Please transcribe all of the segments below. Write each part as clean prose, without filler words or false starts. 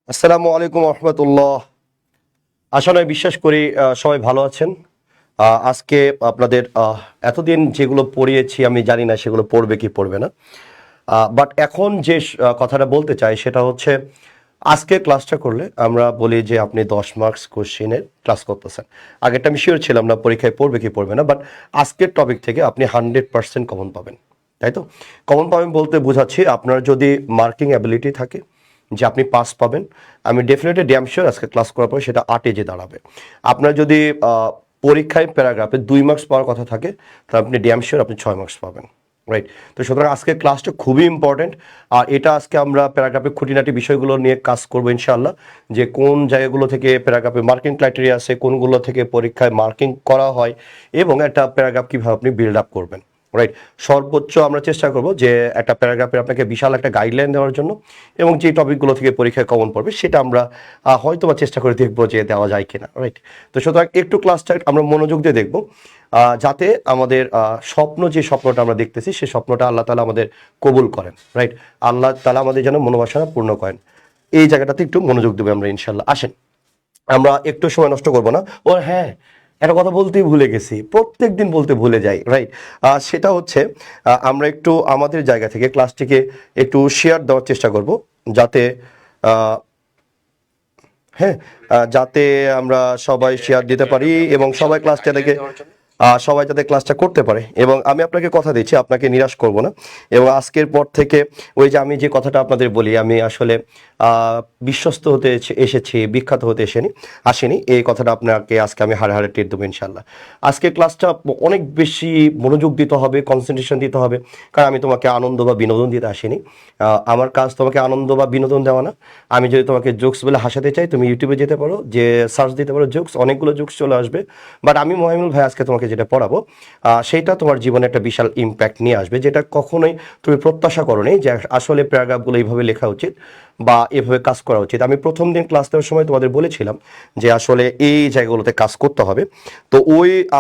আসসালামু আলাইকুম রহমতুল্লাহ। আশা নয় বিশ্বাস করি সবাই ভালো আছেন। আজকে আপনাদের এতদিন যেগুলো পড়িয়েছি আমি জানি না সেগুলো পড়বে কি পড়বে না, বাট এখন যে কথাটা বলতে চাই সেটা হচ্ছে আজকে ক্লাসটা করলে আমরা বলি যে আপনি 10 মার্কস কোশ্চেনের ক্লাস করতেছেন। আগেরটা আমি শিওর ছিলাম না পরীক্ষায় পড়বে কি পড়বে না, বাট আজকের টপিক থেকে আপনি 100% কমন পাবেন, তাই তো? কমন পাবেন বলতে বোঝাচ্ছি আপনার যদি মার্কিং অ্যাবিলিটি থাকে যে আপনি পাস পাবেন, আমি ডেফিনেটলি ড্যাম শিওর আজকে ক্লাস করার পরে সেটা 8-এ যে দাঁড়াবে। আপনার যদি পরীক্ষায় প্যারাগ্রাফে 2 মার্কস পাওয়ার কথা থাকে তাহলে আপনি ড্যাম শিওর আপনি 6 মার্কস পাবেন, রাইট? তো সুতরাং আজকের ক্লাসটা খুবই ইম্পর্টেন্ট। আর এটা আজকে আমরা প্যারাগ্রাফের খুঁটিনাটি বিষয়গুলো নিয়ে কাজ করবো ইনশাআল্লাহ, যে কোন জায়গাগুলো থেকে প্যারাগ্রাফে মার্কিং ক্রাইটেরিয়া আছে, কোনগুলো থেকে পরীক্ষায় মার্কিং করা হয়, এবং একটা প্যারাগ্রাফ কীভাবে আপনি বিল্ড আপ করবেন, রাইট? সর্বোচ্চ আমরা চেষ্টা করব যে একটা প্যারাগ্রাফের আপনাকে বিশাল একটা গাইডলাইন দেওয়ার জন্য, এবং যে টপিকগুলো থেকে পরীক্ষায় কমন পড়বে সেটা আমরা হয়তো বা চেষ্টা করে দেখবো যে দেওয়া যায় কিনা, রাইট? তো সুতরাং একটু ক্লাসটা আমরা মনোযোগ দিয়ে দেখবো, যাতে আমাদের যে স্বপ্নটা আমরা দেখতেছি সেই স্বপ্নটা আল্লাহ তাআলা আমাদের কবুল করেন, রাইট? আল্লাহ তাআলা আমাদের যেন মনোবাসনা পূর্ণ করেন, এই জায়গাটাতে একটু মনোযোগ দেবো আমরা ইনশাল্লাহ। আসেন, আমরা একটু সময় নষ্ট করব না। ও হ্যাঁ, একটা কথা বলতেই ভুলে গেছি, প্রত্যেক দিন বলতে ভুলে যাই, রাইট? সেটা হচ্ছে আমরা একটু আমাদের জায়গা থেকে ক্লাসটিকে একটু শেয়ার দেওয়ার চেষ্টা করব, যাতে হ্যাঁ, যাতে আমরা সবাই শেয়ার দিতে পারি এবং সবাই ক্লাসটা দেখে সবাই যাতে ক্লাসটা করতে পারে। এবং আমি আপনাকে কথা দিচ্ছি, আপনাকে নিরাশ করব না। এবং আজকের পর থেকে ওই যে আমি যে কথাটা আপনাদের বলি, আমি আসলে বিশ্বস্ত হতে এসেছি, বিখ্যাত হতে আসেনি, এই কথাটা আপনাকে আজকে আমি হাড়ে হাড়ে টের দেবো ইনশাল্লাহ। আজকে ক্লাসটা অনেক বেশি মনোযোগ দিতে হবে, কনসেন্ট্রেশন দিতে হবে, কারণ আমি তোমাকে আনন্দ বা বিনোদন দিতে আসিনি। আমার কাজ তোমাকে আনন্দ বা বিনোদন দেওয়া না। আমি যদি তোমাকে জোকস বলে হাসাতে চাই, তুমি ইউটিউবে যেতে পারো, যে সার্চ দিতে পারো জোকস, অনেকগুলো জোকস চলে আসবে। বাট আমি মোহাইমুল ভাই আজকে তোমাকে যেটা পড়াবো সেইটা তোমার জীবনে একটা বিশাল ইম্প্যাক্ট নিয়ে আসবে, যেটা কখনোই তুমি প্রত্যাশা করোনি যে আসলে প্যারাগ্রাফগুলো এইভাবে লেখা উচিত বা এভাবে কাজ করা উচিত। আমি প্রথম দিন ক্লাস দেওয়ার সময় তোমাদের বলেছিলাম যে আসলে এই জায়গাগুলোতে কাজ করতে হবে। তো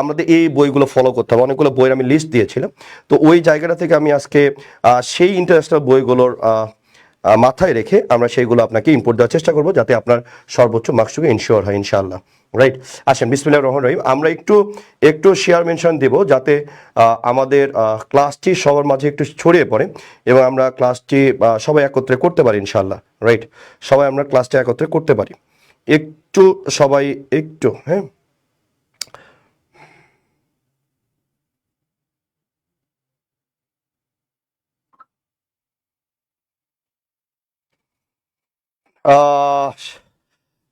আমাদের এই বইগুলো ফলো করতে হবে, অনেকগুলো বইয়ের আমি লিস্ট দিয়েছিলাম। তো ওই জায়গাটা থেকে আমি আজকে সেই ইন্টারেস্টের বইগুলোর মাথায় রেখে আমরা সেইগুলো আপনাকে ইনপুট দেওয়ার চেষ্টা করবো, যাতে আপনার সর্বোচ্চ মার্কসটুকু ইনশিওর হয় ইনশাআল্লাহ, রাইট? আসেন, বিসমিল্লাহির রহমানির রহিম। আমরা একটু শেয়ার মেনশন দেব, যাতে আমাদের ক্লাসটি সবার মাঝে একটু ছড়িয়ে পড়ে এবং আমরা ক্লাসটি সবাই একত্রে করতে পারি ইনশাআল্লাহ, রাইট? সবাই আমরা ক্লাসটি একত্রে করতে পারি। একটু সবাই একটু, হ্যাঁ,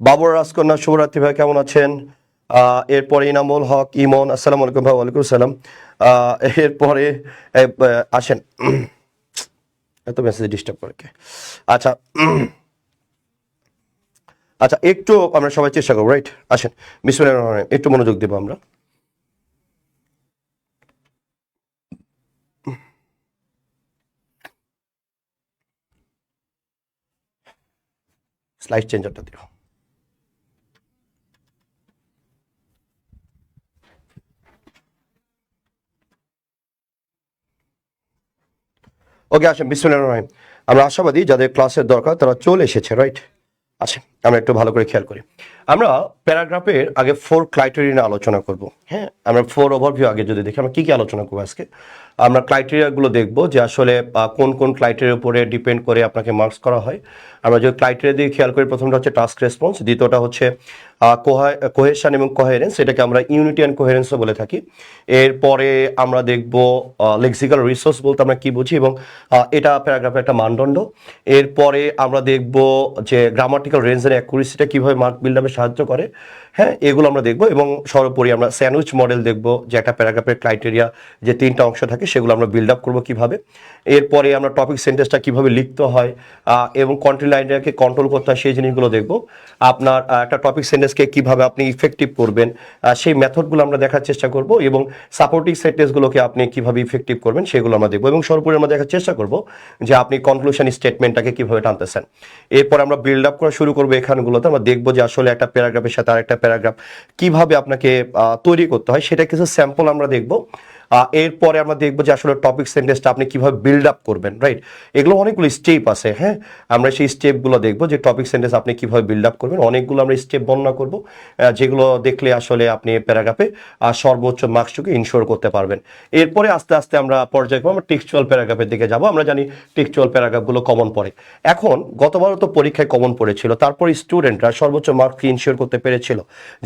বাবর রাজকন্যা শুভরাত্রি ভাই, কেমন আছেন? এরপরে ইনামুল হক ইমন, আসসালামু আলাইকুম ভাই। ওয়ালাইকুম সালাম। এরপরে আসেন, এত মেসেজ ডিস্টার্ব করে কে? আচ্ছা, আচ্ছা, একটু আমরা সবাই চেষ্টা করবো, রাইট? আসেন, বিসমিল্লাহির রহমানির রহিম, একটু মনোযোগ দেবো আমরা। স্লাইড চেঞ্জারটা দিও। ওকে, আসেন, বিসমিল্লাহির রহমানির রহিম। আমরা আশাবাদী যাদের ক্লাসের দরকার তারা চলে এসেছে, রাইট? আচ্ছা, আমরা একটু ভালো করে খেয়াল করি। আমরা প্যারাগ্রাফের আগে 4 ক্রাইটেরিয়া নিয়ে আলোচনা করব। হ্যাঁ, আমরা 4 ওভারভিউ আগে যদি দেখি আমরা কি কি আলোচনা করবো আজকে। আমরা ক্রাইটেরিয়াগুলো দেখব যে আসলে কোন কোন ক্রাইটেরিয়ার উপরে ডিপেন্ড করে আপনাকে মার্কস করা হয়। আমরা যদি ক্রাইটেরিয়া দিয়ে খেয়াল করি, প্রথমটা হচ্ছে টাস্ক রেসপন্স, দ্বিতীয়টা হচ্ছে কোহেশন এবং কোহেরেন্স, এটাকে আমরা ইউনিটি অ্যান্ড কোহেরেন্সও বলে থাকি। এরপরে আমরা দেখব লেক্সিক্যাল রিসোর্স বলতে আমরা কি বুঝি, এবং এটা প্যারাগ্রাফের একটা মানদণ্ড। এরপরে আমরা দেখব যে গ্রামাটিক্যাল রেঞ্জ এর অ্যাকুরেসিটা কীভাবে মার্ক বিল্ড আপে সাহায্য করে। হ্যাঁ, এগুলো আমরা দেখব। এবং সর্বোপরি আমরা স্যান্ডউইচ মডেল দেখব, যে একটা প্যারাগ্রাফের ক্রাইটেরিয়া যে 3টা অংশ থাকে সেগুলো আমরা বিল্ড আপ করবো কীভাবে। এরপরে আমরা টপিক সেন্টেন্সটা কীভাবে লিখতে হয় এবং কন্ট্রি লাইনটাকে কন্ট্রোল করতে হয় সেই জিনিসগুলো দেখব। আপনার একটা টপিক সেন্টেন্সকে কীভাবে আপনি ইফেক্টিভ করবেন সেই মেথডগুলো আমরা দেখার চেষ্টা করব, এবং সাপোর্টিং সেন্টেন্সগুলোকে আপনি কীভাবে ইফেক্টিভ করবেন সেগুলো আমরা দেখব। এবং সর্বোপরি আমরা দেখার চেষ্টা করব যে আপনি কনক্লুশন স্টেটমেন্টটাকে কীভাবে টানতেছেন। এরপর আমরা বিল্ড আপ করা শুরু করবো। এখানগুলোতে আমরা দেখবো যে আসলে একটা প্যারাগ্রাফের সাথে আরেকটা প্যারাগ্রাফ কীভাবে আপনাকে তৈরি করতে হয়, সেটা কিছু স্যাম্পল আমরা দেখব। এরপরে আমরা দেখবো যে আসলে টপিক সেন্টেন্সটা আপনি কিভাবে বিল্ড আপ করবেন, রাইট? এগুলো অনেকগুলো স্টেপ আছে, হ্যাঁ, আমরা সেই স্টেপগুলো দেখবো যে টপিক সেন্টেন্স আপনি কিভাবে বিল্ড আপ করবেন। অনেকগুলো আমরা স্টেপ বর্ণনা করবো, যেগুলো দেখলে আসলে আপনি প্যারাগ্রাফে সর্বোচ্চ মার্কসটুকু ইনশোর করতে পারবেন। এরপরে আস্তে আস্তে আমরা পর্যায়ক্রমে আমরা টেক্সচুয়াল প্যারাগ্রাফের দিকে যাব। আমরা জানি টেক্সচুয়াল প্যারাগ্রাফগুলো কমন পড়ে। এখন গতবারও তো পরীক্ষায় কমন পড়েছিল, তারপর স্টুডেন্টরা সর্বোচ্চ মার্কস ইনশিওর করতে পেরেছিল,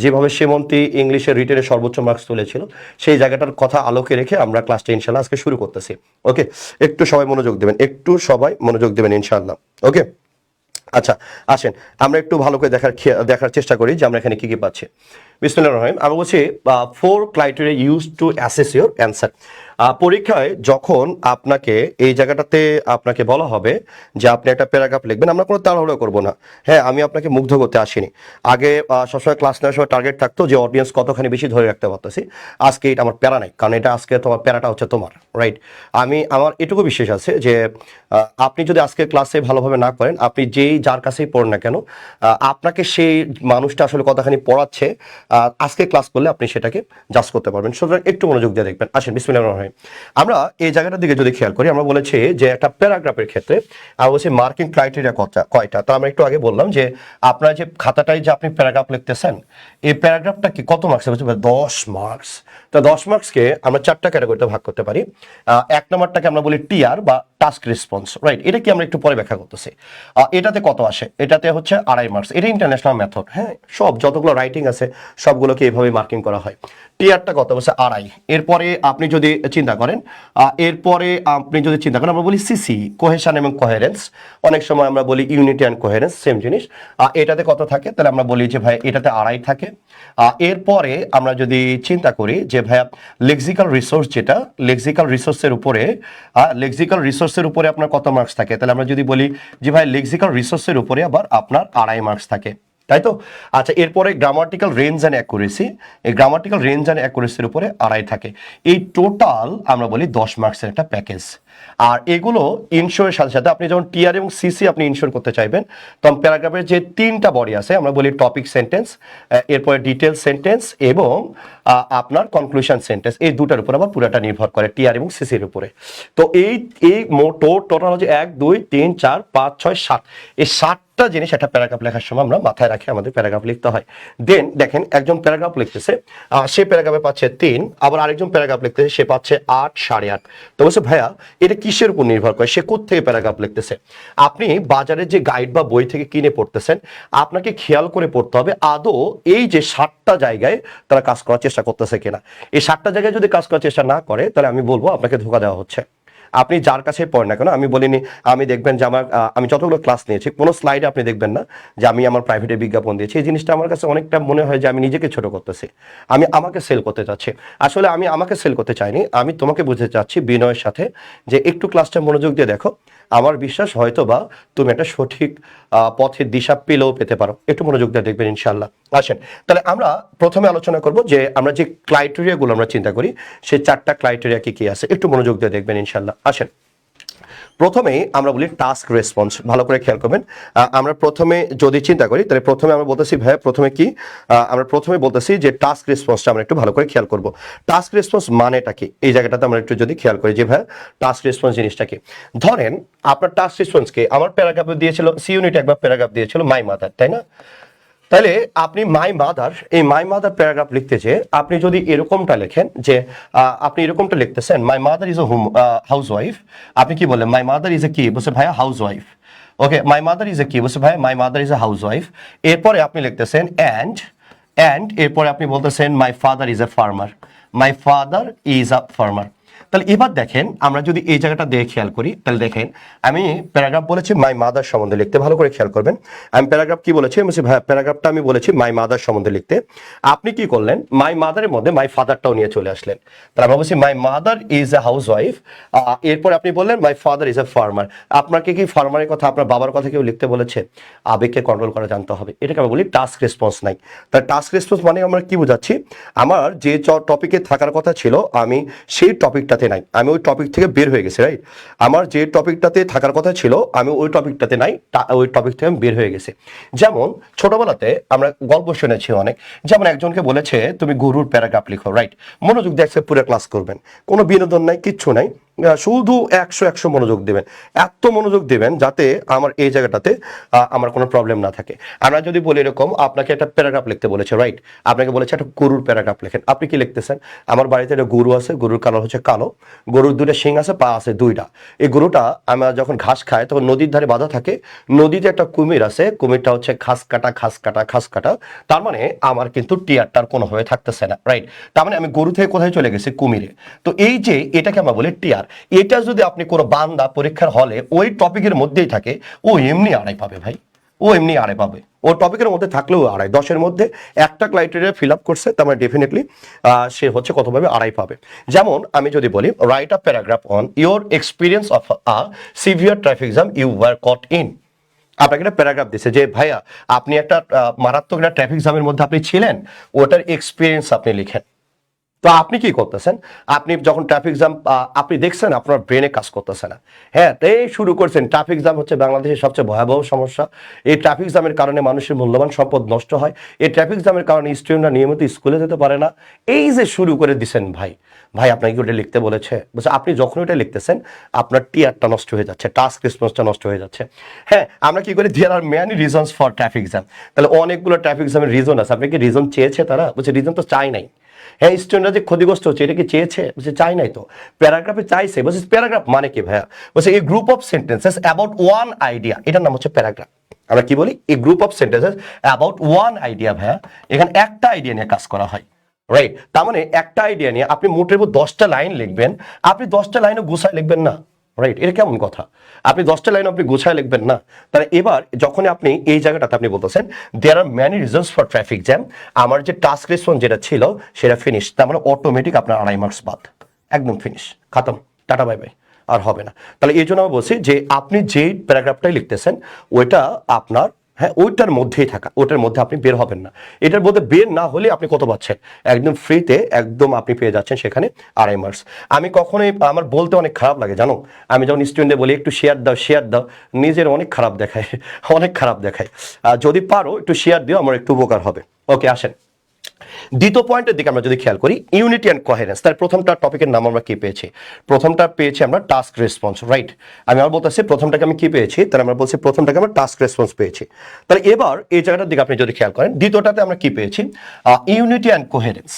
যেভাবে সীমন্তী ইংলিশের রিটেনে সর্বোচ্চ মার্কস তুলেছিল, সেই জায়গাটার কথা আলোকে রেখে আমরা ক্লাসটা ইনশাল্লাহ আজকে শুরু করতেছি। ওকে, একটু সবাই মনোযোগ দেবেন, একটু সবাই মনোযোগ দেবেন ইনশাল্লাহ। ওকে, আচ্ছা আসেন আমরা একটু ভালো করে দেখার চেষ্টা করি যে আমরা এখানে কি কি পাচ্ছি। বিসমিল্লাহির রহমানির রহিম। আমরা বলছি 4 criteria use to assess your answer. পরীক্ষায় যখন আপনাকে এই জায়গাটাতে আপনাকে বলা হবে যে আপনি একটা প্যারাগ্রাফ লিখবেন, আমরা কোনো তাড়াহুড়ো করবো না। হ্যাঁ, আমি আপনাকে মুগ্ধ করতে আসিনি। আগে সবসময় ক্লাস নেওয়ার সময় টার্গেট থাকতো যে অডিয়েন্স কতখানি বেশি ধরে রাখতে পারতেছি। আজকে এটা আমার প্যারা নাই, কারণ এটা আজকে তোমার প্যারাটা হচ্ছে তোমার, রাইট? আমার এটুকু বিশ্বাস আছে যে আপনি যদি আজকে ক্লাসে ভালোভাবে না করেন, আপনি যার কাছেই পড়েন না কেন, আপনাকে সেই মানুষটা আসলে কতখানি পড়াচ্ছে আজকে ক্লাস করলে আপনি সেটাকে জাজ করতে পারবেন। সুতরাং একটু মনোযোগ দিয়ে দেখবেন। আসেন বিসমিল্লাহির রহমানির রহিম। আমরা এই জায়গাটার দিকে যদি খেয়াল করি, আমরা বলেছি যে একটা প্যারাগ্রাফের ক্ষেত্রে আমরা বলছি মার্কিং ক্রাইটেরিয়া কয়টা। তো আমরা একটু আগে বললাম যে আপনার যে খাতাটায় যে আপনি প্যারাগ্রাফ লিখতেছেন, এই প্যারাগ্রাফটা কি কত মার্কস? 10 মার্কস। তো 10 মার্কসকে আমরা 4টা ক্যাটাগরিতে ভাগ করতে পারি। এক নম্বরটাকে আমরা বলি টিআর বা টাস্ক রেসপন্স, রাইট? এটা কি আমরা একটু পরে ব্যাখ্যা করতেছি। এটাতে কত আসে? এটাতে হচ্ছে 2.5 মার্কস। এটা ইন্টারন্যাশনাল মেথড, হ্যাঁ, সব যতগুলো রাইটিং আছে সবগুলোকে এইভাবে মার্কিং করা হয়। টিআরটা কত বলছে? 2.5। এরপরে আপনি যদি চিন্তা করেন আমরা বলি সিসি, কোহেশন এবং কোহেরেন্স। অনেক সময় আমরা বলি ইউনিটি অ্যান্ড কোহেরেন্স, সেম জিনিস। এটাতে কত থাকে? তাহলে আমরা বলি যে ভাই এটাতে 2.5 থাকে। এরপরে আমরা যদি চিন্তা করি যে ভাইয়া লেক্সিক্যাল রিসোর্স, যেটা লেক্সিক্যাল রিসোর্সের উপরে আপনার কত মার্কস থাকে? তাহলে আমরা যদি বলি যে ভাই লেক্সিক্যাল রিসোর্সের উপরে আবার আপনার 2.5 মার্কস থাকে, তাই তো? আচ্ছা, এরপরে গ্রামাটিক্যাল রেঞ্জ অ্যান্ড অ্যাকুরেসি, এই গ্রামাটিক্যাল রেঞ্জ অ্যান্ড অ্যাকুরেসির উপরে 2.5 থাকে। এই টোটাল আমরা বলি 10 মার্কসের একটা প্যাকেজ। আর এগুলো ইনশোরের সাথে সাথে আপনি যখন টিআর এবং সিসি আপনি ইনশোর করতে চাইবেন, তখন প্যারাগ্রাফের যে 3টা বডি আছে, আমরা বলি টপিক সেন্টেন্স, এরপরে ডিটেল সেন্টেন্স এবং আপনার কনক্লুশন সেন্টেন্স, এই দুটার উপর আবার পুরাটা নির্ভর করে টিআর এবং সিসির উপরে। তো এই টোটাল হচ্ছে 1 2 3 4 5 6 7, এই 7টা জিনিস একটা প্যারাগ্রাফ লেখার সময় আমরা মাথায় রাখি আমাদের প্যারাগ্রাফ লিখতে হয়। দেন দেখেন, একজন প্যারাগ্রাফ লিখতেছে, সে প্যারাগ্রাফে পাচ্ছে 3, আবার আরেকজন প্যারাগ্রাফ লিখতেছে, সে পাচ্ছে 8 8.5। তো বলছে ভাইয়া এটা কিসের উপর নির্ভর করে, সে কোত্থেকে প্যারাগ্রাফ লিখতেছে? আপনি বাজারে যে গাইড বা বই থেকে কিনে পড়তেছেন, আপনাকে খেয়াল করে পড়তে হবে আদৌ এই যে 7টা জায়গায় তারা কাজ করার চেষ্টা করতেছে কিনা। এই 7টা জায়গায় যদি কাজ করার চেষ্টা না করে, তাহলে আমি বলবো আপনাকে ধোঁকা দেওয়া হচ্ছে। আপনি যার কাছে পড়েন না কেন, আমি বলিনি, আমি দেখবেন যে আমি যতগুলো ক্লাস নিয়েছি, কোনো স্লাইডে আপনি দেখবেন না যে আমি আমার প্রাইভেটে বিজ্ঞাপন দিয়েছি। এই জিনিসটা আমার কাছে অনেকটা মনে হয় যে আমি নিজেকে ছোট করতেছি, আমি আমাকে সেল করতে চাচ্ছি। আসলে আমি আমাকে সেল করতে চাইনি, আমি তোমাকে বুঝতে চাচ্ছি বিনয়ের সাথে যে একটু ক্লাসটা মনোযোগ দিয়ে দেখো। আমার বিশ্বাস হয়তো বা তুমি একটা সঠিক পথের দিশা পেতে পারো। একটু মনোযোগ দিয়ে দেখবেন ইনশাল্লাহ। আসেন তাহলে আমরা প্রথমে আলোচনা করব যে আমরা যে ক্রাইটেরিয়াগুলো আমরা চিন্তা করি, সেই 4টা ক্রাইটেরিয়া কি কি আছে, একটু মনোযোগ দিয়ে দেখবেন ইনশাল্লাহ। আসেন, প্রথমেই আমরা বলি টাস্ক রেসপন্স, ভালো করে খেয়াল করবেন। আমরা প্রথমে যদি চিন্তা করি, তাহলে প্রথমে আমরা বলতেছি ভাইয়া প্রথমে কি, আমরা প্রথমে বলতেছি যে টাস্ক রেসপন্সটা আমরা একটু ভালো করে খেয়াল করব। টাস্ক রেসপন্স মানেটা কি, এই জায়গাটাতে আমরা একটু যদি খেয়াল করি যে ভাইয়া টাস্ক রেসপন্স জিনিসটা কি। ধরেন আপনার টাস্ক রেসপন্সকে আমার প্যারাগ্রাফে দিয়েছিল, সি ইউনিট একবার প্যারাগ্রাফ দিয়েছিল মাই মাদার, তাই না? তাহলে আপনি মাই মাদার প্যারাগ্রাফ লিখতে চেয়ে আপনি যদি এরকমটা লেখেন যে আপনি এরকমটা লিখতেছেন my mother is a housewife, আপনি কি বললেন? মাই মাদার ইজ এ কি? বলছে ভাইয়া house wife. Okay, my mother is এ কি? বলছে ভাইয়া মাই mother is a house wife. এরপরে আপনি লিখতেছেন অ্যান্ড এরপরে আপনি বলতেছেন my father is a farmer, my father is a farmer. তাহলে এবার দেখেন, আমরা যদি এই জায়গাটা দিয়ে খেয়াল করি, তাহলে দেখেন আমি প্যারাগ্রাফ বলেছি মাই মাদার সম্বন্ধে লিখতে, ভালো করে খেয়াল করবেন। আমি প্যারাগ্রাফ কি বলেছি? প্যারাগ্রাফটা আমি বলেছি মাই মাদার সম্বন্ধে লিখতে। আপনি কি করলেন? মাই মাদারের মধ্যে মাই ফাদারটাও নিয়ে চলে আসলেন। তাহলে আমরা বলছি মাই mother is a house wife, এরপর আপনি বললেন my father is a farmer. আপনাকে কি ফার্মারের কথা, আপনার বাবার কথা কেউ লিখতে বলেছে? আবেগকে কন্ট্রোল করা জানতে হবে, এটাকে আমরা বলি টাস্ক রেসপন্স নাই। তাহলে টাস্ক রেসপন্স মানে আমরা কি বোঝাচ্ছি? আমার যে টপিকে থাকার কথা ছিল, আমি সেই টপিকটাতে টপিকটাতে নাই, আমি ওই টপিক থেকে বের হয়ে গেছি, রাইট? আমার যে টপিকটাতে থাকার কথা ছিল আমি ওই টপিকটাতে নাই, ওই টপিক থেকে আমি বের হয়ে গেছি। যেমন ছোটবেলাতে আমরা গল্প শুনেছি অনেক, যেমন একজনকে বলেছে তুমি গরুর প্যারাগ্রাফ লিখো, রাইট? মনোযোগ দিয়ে পুরো ক্লাস করবেন, কোনো বিনোদন নাই, কিচ্ছু নাই, শুধু 100 মনোযোগ দেবেন, এত মনোযোগ দেবেন যাতে আমার এই জায়গাটাতে আমার কোনো প্রবলেম না থাকে। আমরা যদি বলি এরকম, আপনাকে একটা প্যারাগ্রাফ লিখতে বলেছে, রাইট? আপনাকে বলেছে একটা গরুর প্যারাগ্রাফ লেখেন, আপনি কি লিখতেছেন? আমার বাড়িতে একটা গরু আছে, গরুর কালার হচ্ছে কালো, গরুর দুটো শিং আছে, পা আছে দুইটা। এই গরুটা আমরা যখন ঘাস খায় তখন নদীর ধারে বাঁধা থাকে, নদীতে একটা কুমির আছে, কুমিরটা হচ্ছে ঘাস কাটা ঘাস কাটা ঘাস কাটা, তার মানে আমার কিন্তু টিয়ারটার কোনোভাবে থাকতেছে না, রাইট? তার মানে আমি গরু থেকে কোথায় চলে গেছি? কুমিরে। তো এই যে এটাকে আমরা বলি টিয়ার, এটা যদি আপনি কোনো বান্দা পরীক্ষার হলে ওই টপিকের মধ্যেই থাকে, ও এমনি আড়াই পাবে ভাই, ও এমনি আড়াই পাবে, ও টপিকের মধ্যে থাকলেও আড়াই। 10-এর মধ্যে একটা ক্রাইটেরিয়া ফিল আপ করছে, তার মানে ডেফিনেটলি সে হচ্ছে কত পাবে? আড়াই পাবে। যেমন আমি যদি বলি write a paragraph on your experience of a severe traffic jam you were caught in. আপনাকে একটা প্যারাগ্রাফ দিচ্ছে যে ভাইয়া আপনি একটা মারাত্মক একটা ট্রাফিক জ্যামের মধ্যে আপনি ছিলেন, ওটার এক্সপিরিয়েন্স আপনি লিখেন। তো আপনি কি করতেছেন? আপনি যখন ট্রাফিক জ্যাম আপনি দেখছেন আপনার ব্রেনে কাজ করতেছে না, হ্যাঁ, এই শুরু করছেন ট্রাফিক জ্যাম হচ্ছে বাংলাদেশের সবচেয়ে ভয়াবহ সমস্যা, এই ট্রাফিক জ্যামের কারণে মানুষের মূল্যবান সম্পদ নষ্ট হয়, এই ট্রাফিক জ্যামের কারণে স্টুডেন্টরা নিয়মিত স্কুলে যেতে পারে না, এই যে শুরু করে দিচ্ছেন ভাই, ভাই আপনাকে ওটা লিখতে বলেছে? বলছে আপনি যখন ওটা লিখতেছেন আপনার টিয়ারটা নষ্ট হয়ে যাচ্ছে, টাস্ক রেসপন্সটা নষ্ট হয়ে যাচ্ছে। হ্যাঁ, আমরা কি করি? There are many reasons for traffic jam. তাহলে অনেকগুলো ট্রাফিক জ্যামের রিজন আছে, আপনি কি রিজন চেয়েছে? তারা বলছে রিজন তো চাই নাই। হ্যাঁ, স্টুডেন্টরা যে ক্ষতিগ্রস্ত হচ্ছে এটা কি চেয়েছে? বলছে চাই নাই তো। প্যারাগ্রাফে চাইছে, বলছে প্যারাগ্রাফ মানে কি ভাইয়া? বলছে এই group of sentences about one idea, এটার নাম হচ্ছে প্যারাগ্রাফ। আমরা কি বলি? এই group of sentences about one idea, ভাইয়া এখানে একটা আইডিয়া নিয়ে কাজ করা হয়, রাইট? তার মানে একটা আইডিয়া নিয়ে আপনি মোটের উপর 10টা লাইন লিখবেন, আপনি 10টা লাইনও গুছায় লিখবেন না, রাইট? এটা কেমন কথা? আপনি 10টা লাইন আপনি গুছায় লিখবেন না। তাহলে এবার যখন আপনি এই জায়গাটাতে আপনি বলতেছেন there are many reasons for traffic jam, আমার যে টাস্ক রেসপন্স যেটা ছিল সেটা ফিনিশ, তার মানে অটোমেটিক আপনার 2.5 মার্কস বাদ, একদম ফিনিশ, খাতম, টাটা বাই বাই, আর হবে না। তাহলে এই জন্য আমি বলছি যে আপনি যেই প্যারাগ্রাফটাই লিখতেছেন ওইটা আপনার, হ্যাঁ, ওইটার মধ্যেই থাকা, ওটার মধ্যে আপনি বের হবেন না। এটার মধ্যে বের না হলে আপনি কত পাচ্ছেন? একদম ফ্রিতে একদম আপনি পেয়ে যাচ্ছেন সেখানে 2.5 মার্কস। আমি কখনোই, আমার বলতে অনেক খারাপ লাগে জানো, আমি যখন স্টুডেন্টদের বলি একটু শেয়ার দাও শেয়ার দাও, নিজের অনেক খারাপ দেখায়, অনেক খারাপ দেখায়। যদি পারো একটু শেয়ার দিও, আমার একটু উপকার হবে। ওকে, আসেন দ্বিতীয় পয়েন্টের দিকে আমরা যদি খেয়াল করি, ইউনিটি অ্যান্ড কোহেরেন্স। তার প্রথমটা টপিকের নাম আমরা কি পেয়েছি? প্রথমটা পেয়েছি আমরা টাস্ক রেসপন্স, রাইট? আমি আবার বলতেছি প্রথমটাকে আমি কি পেয়েছি, তাহলে আমরা বলছি প্রথমটাকে আমরা টাস্ক রেসপন্স পেয়েছি। তাহলে এবার এই জায়গাটার দিকে আপনি যদি খেয়াল করেন, দ্বিতীয়টাতে আমরা কি পেয়েছি? Unity and coherence.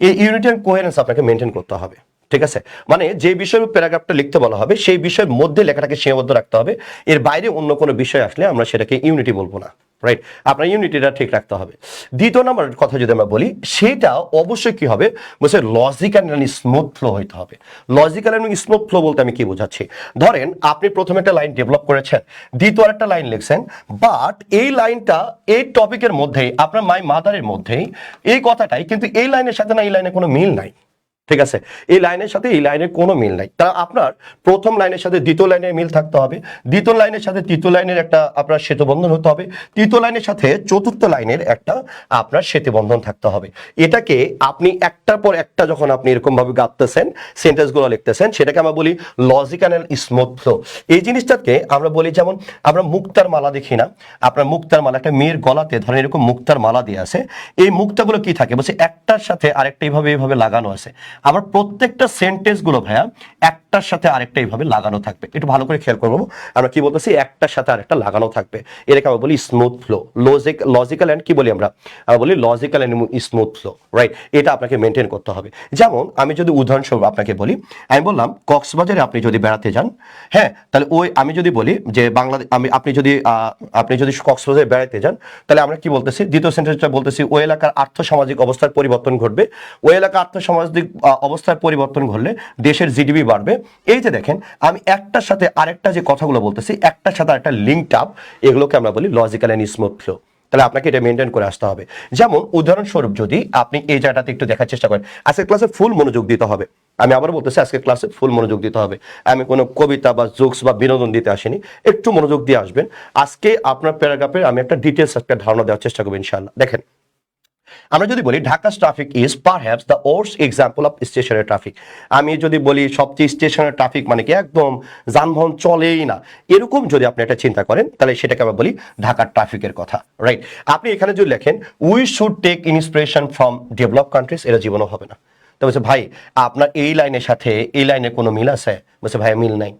এই ইউনিটি অ্যান্ড কোহেরেন্স আপনাকে মেনটেন করতে হবে, ঠিক আছে? মানে যে বিষয়ের প্যারাগ্রাফটা লিখতে বলা হবে সেই বিষয়ের মধ্যে লেখাটাকে সীমাবদ্ধ রাখতে হবে, এর বাইরে অন্য কোনো বিষয় আসলে আমরা সেটাকে ইউনিটি বলবো না, রাইট? আপনার ইউনিটিটা ঠিক রাখতে হবে। দ্বিতীয় নম্বর কথা যদি আমরা বলি, সেটা অবশ্যই কি হবে? বলছে লজিক্যাল অ্যান্ড স্মুথ ফ্লো হইতে হবে। লজিক্যাল এবং স্মুথ ফ্লো বলতে আমি কি বোঝাচ্ছি? ধরেন আপনি প্রথমে একটা লাইন ডেভেলপ করেছেন, দ্বিতীয় একটা লাইন লিখছেন, বাট এই লাইনটা এই টপিকের মধ্যেই, আপনার মাই মাদারের মধ্যেই এই কথাটাই, কিন্তু এই লাইনের সাথে না এই লাইনের কোনো মিল নাই, ঠিক আছে? এই লাইনের সাথে এই লাইনের কোনো মিল নাই। তা আপনার প্রথম লাইনের সাথে দ্বিতীয় লাইনের মিল থাকতে হবে, দ্বিতীয় লাইনের সাথে তৃতীয় লাইনের একটা আপনার সেতুবন্ধন হতে হবে, তৃতীয় লাইনের সাথে চতুর্থ লাইনের একটা আপনার সেতুবন্ধন থাকতে হবে। এটাকে আপনি একটার পর একটা যখন আপনি এরকম ভাবে গাঁথতেছেন, সেন্টেন্সগুলো লিখতেছেন, সেটাকে আমরা বলি লজিক্যাল এন্ড স্মুথ ফ্লো। এই জিনিসটাকে আমরা বলি, যেমন আমরা মুক্তার মালা দেখি না? আপনার মুক্তার মালা, একটা মেয়ের গলাতে ধরেন এরকম মুক্তার মালা দিয়ে আছে, এই মুক্তাগুলো কি থাকে? বলছে একটার সাথে আরেকটা এইভাবে লাগানো আছে। আবার প্রত্যেকটা সেন্টেন্স গুলো ভাইয়া একটার সাথে আরেকটা এইভাবে লাগানো থাকবে। একটু ভালো করে খেয়াল করবো, আমরা কি বলতেছি? একটার সাথে আরেকটা লাগানো থাকবে, এটাকে আমরা বলি স্মুথ ফ্লো। লজিক্যাল এন্ড কি বলি আমরা বলি logical and smooth flow, right? এটা আপনাকে মেনটেন করতে হবে। যেমন আমি যদি উদাহরণস্বরূপ আপনাকে বলি, আমি বললাম কক্সবাজারে আপনি যদি বেড়াতে যান, হ্যাঁ, তাহলে ওই আমি যদি বলি যে বাংলাদেশ, আপনি যদি কক্সবাজারে বেড়াতে যান, তাহলে আমরা কি বলতেছি? দ্বিতীয় সেন্টেন্সটা বলতেছি ওই এলাকার আর্থসামাজিক অবস্থার পরিবর্তন ঘটবে, ওই এলাকার আর্থসামাজিক অবস্থার পরিবর্তন ঘটলে দেশের জিডিপি বাড়বে। এই যে দেখেন, আমি একটার সাথে আরেকটা যে কথাগুলো বলতেছি, একটার সাথে আরেকটা লিঙ্কড আপ, এগুলোকে আমরা বলি লজিক্যাল এন্ড স্মুথ ফ্লো। তাহলে আপনাকে এটা মেনটেন করে আসতে হবে। যেমন উদাহরণস্বরূপ যদি আপনি এই জায়গাটাতে একটু দেখার চেষ্টা করেন, আজকের ক্লাসে ফুল মনোযোগ দিতে হবে। আমি আবার বলতেছি আজকের ক্লাসে ফুল মনোযোগ দিতে হবে। আমি কোনো কবিতা বা জোকস বা বিনোদন দিতে আসিনি, একটু মনোযোগ দিয়ে আসবেন। আজকে আপনার প্যারাগ্রাফের আমি একটা ডিটেলস একটা ধারণা দেওয়ার চেষ্টা করবো ইনশাআল্লাহ। দেখেন, আমরা যদি বলি Dhaka's traffic is perhaps the worst example of stationary traffic, আমি যদি বলি সবচেয়ে স্টেশনারি ট্রাফিক মানে কি একদম যানবাহন চলেই না, এরকম যদি আপনি এটা চিন্তা করেন তাহলে সেটাকে আমরা বলি ঢাকার ট্রাফিকের কথা, রাইট? আপনি এখানে যদি লেখেন we should take inspiration from develop countries, এটা জীবনও হবে না। তো বলছে ভাই আপনার এই লাইনের সাথে এই লাইনের কোনো মিল আছে? বলছে ভাই মিল নাই,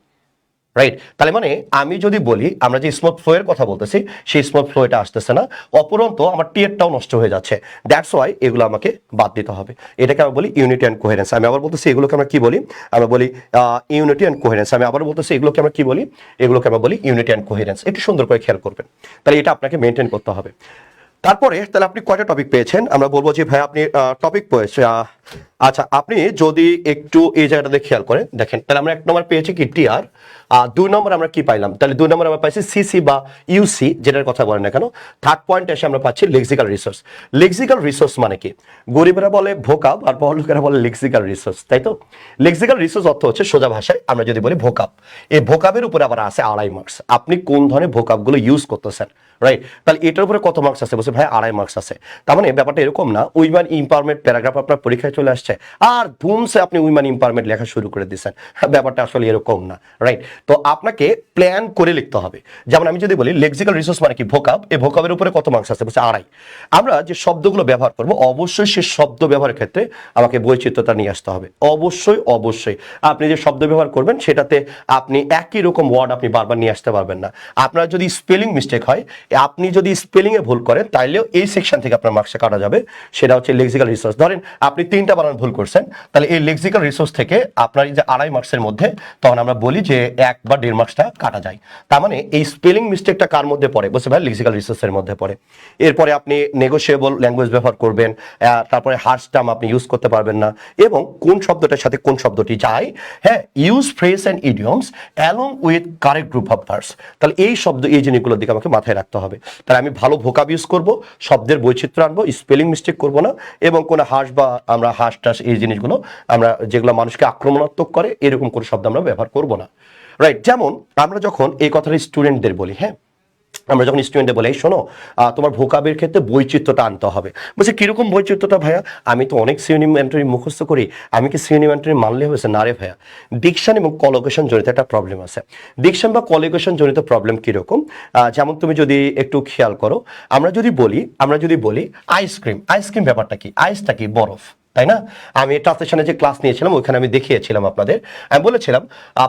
রাইট? তাহলে মানে আমি যদি বলি আমরা যে স্মুথ ফ্লো এর কথা বলতেছি সেই স্মুথ ফ্লো এটা আসতেছে না, অপরন্ত আমার টিয়ারটাও নষ্ট হয়ে যাচ্ছে, দ্যাটস ওয়াই এগুলো আমাকে বাদ দিতে হবে। এটাকে আমরা বলি ইউনিটি অ্যান্ড কোহেরেন্স। আমি আবার বলতেছি এগুলোকে আমরা কি বলি? আমরা বলি ইউনিটি অ্যান্ড কোহেরেন্স। আমি আবার বলতেছি এগুলোকে আমরা কি বলি? এগুলোকে আমরা বলি ইউনিটি অ্যান্ড কোহেরেন্স। একটু সুন্দর করে খেয়াল করবেন, তাহলে এটা আপনাকে মেনটেন করতে হবে। তারপরে তাহলে আপনি কয়টা টপিক পেয়েছেন? আমরা বলবো যে ভাই আপনি টপিক পেয়েছেন, আচ্ছা আপনি যদি একটু এই জায়গাটাতে খেয়াল করেন দেখেন, তাহলে আমরা 1 নম্বর পেয়েছি কি টিআর, 2 নম্বর আমরা কি পাইলাম? তাহলে 2 নম্বর আমরা পাইছি সিসি বা ইউসি, যেটার কথা বলেন না কেন। থার্ড পয়েন্ট এসে আমরা পাচ্ছি লেক্সিক্যাল রিসোর্স। লেক্সিক্যাল রিসোর্স মানে কি? গরিবেরা বলে ভোকাব আর বড়লোকেরা বলে লেক্সিক্যাল রিসোর্স, তাই তো? লেক্সিক্যাল রিসোর্স অর্থ হচ্ছে সোজা ভাষায় আমরা যদি বলি ভোকাব, এই ভোকাবের উপরে আবার আছে 2.5 মার্কস। আপনি কোন ধরনের ভোকাবগুলো ইউজ করতেছেন, রাইট? তাহলে এটার উপরে কত মার্কস আছে? বলছে ভাই 2.5 মার্কস আছে। তার মানে ব্যাপারটা এরকম না উইমেন এমপাওয়ারমেন্ট প্যারাগ্রাফ আপনার পরীক্ষায় চলে আসছে আর ধুমসে আপনি উইমেন এমপাওয়ারমেন্ট লেখা শুরু করে দিচ্ছেন, ব্যাপারটা আসলে এরকম না, রাইট? তো আপনাকে প্ল্যান করে লিখতে হবে। যেমন আমি যদি বলি লেক্সিক্যাল রিসোর্স মানে কি ভোকাব, এই ভোকাবের উপরে কত মার্কস আছে? বলছে 2.5। আমরা যে শব্দগুলো ব্যবহার করব অবশ্যই সেই শব্দ ব্যবহারের ক্ষেত্রে আমাকে বৈচিত্র্যতা নিয়ে আসতে হবে। অবশ্যই অবশ্যই আপনি যে শব্দ ব্যবহার করবেন সেটাতে আপনি একই রকম ওয়ার্ড আপনি বারবার নিয়ে আসতে পারবেন না। আপনার যদি স্পেলিং মিস্টেক হয়, আপনি যদি স্পেলিং এ ভুল করেন তাইলেও এই সেকশন থেকে আপনার মার্কসে কাটা যাবে। সেটা হচ্ছে লেক্সিক্যাল রিসোর্স। ধরেন আপনি 3টা বানান ভুল করছেন, তাহলে এই লেক্সিক্যাল রিসোর্স থেকে আপনার এই যে 2.5 মার্কসের মধ্যে তখন আমরা বলি যে 1 বা 1.5 মার্কসটা কাটা যায়। তার মানে এই স্পেলিং মিস্টেকটা কার মধ্যে পড়ে? বলছে ভাই লেক্সিক্যাল রিসোর্সের মধ্যে পড়ে। এরপরে আপনি নেগোশিয়েবল ল্যাঙ্গুয়েজ ব্যবহার করবেন, তারপরে হার্শ টার্ম আপনি ইউজ করতে পারবেন না, এবং কোন শব্দটার সাথে কোন শব্দটি যায়, হ্যাঁ, use phrase and idioms along with correct group of verbs. তাহলে এই শব্দ এই জিনিসগুলোর দিকে আমাকে মাথায় রাখতে হবে। তাহলে আমি ভালো ভোকাব ইউজ করব, শব্দের বৈচিত্র্য আনবো, স্পেলিং মিস্টেক করব না, এবং কোনো হার্শ বা আমরা হার্শ টাস এই জিনিসগুলো আমরা যেগুলো মানুষকে আক্রমণাত্মক করে এরকম কোনো শব্দ আমরা ব্যবহার করব না, রাইট? যেমন আমরা যখন এই কথাটা স্টুডেন্টদের বলি, হ্যাঁ, আমরা যখন স্টুডেন্টে বলে শোনো তোমার ভোকাবের ক্ষেত্রে বৈচিত্র্যটা আনতে হবে। বলছে কিরকম বৈচিত্র্যটা ভাইয়া? আমি তো অনেক সিনোনিম অ্যান্টোনিম মুখস্থ করি, আমি কি সিনোনিম অ্যান্টোনিম মানলে হয়েছে? না রে ভাইয়া, ডিকশন এবং কলোকেশন জনিত একটা প্রবলেম আছে। ডিকশন বা কলোকেশন জনিত প্রবলেম কিরকম? যেমন তুমি যদি একটু খেয়াল করো, আমরা যদি বলি আইসক্রিম, আইসক্রিম ব্যাপারটা কি? আইসটা কি? বরফ, তাই না? আমি ট্রান্সলেশনে যে ক্লাস নিয়েছিলাম ওইখানে আমি দেখিয়েছিলাম আপনাদের, আমি বলেছিলাম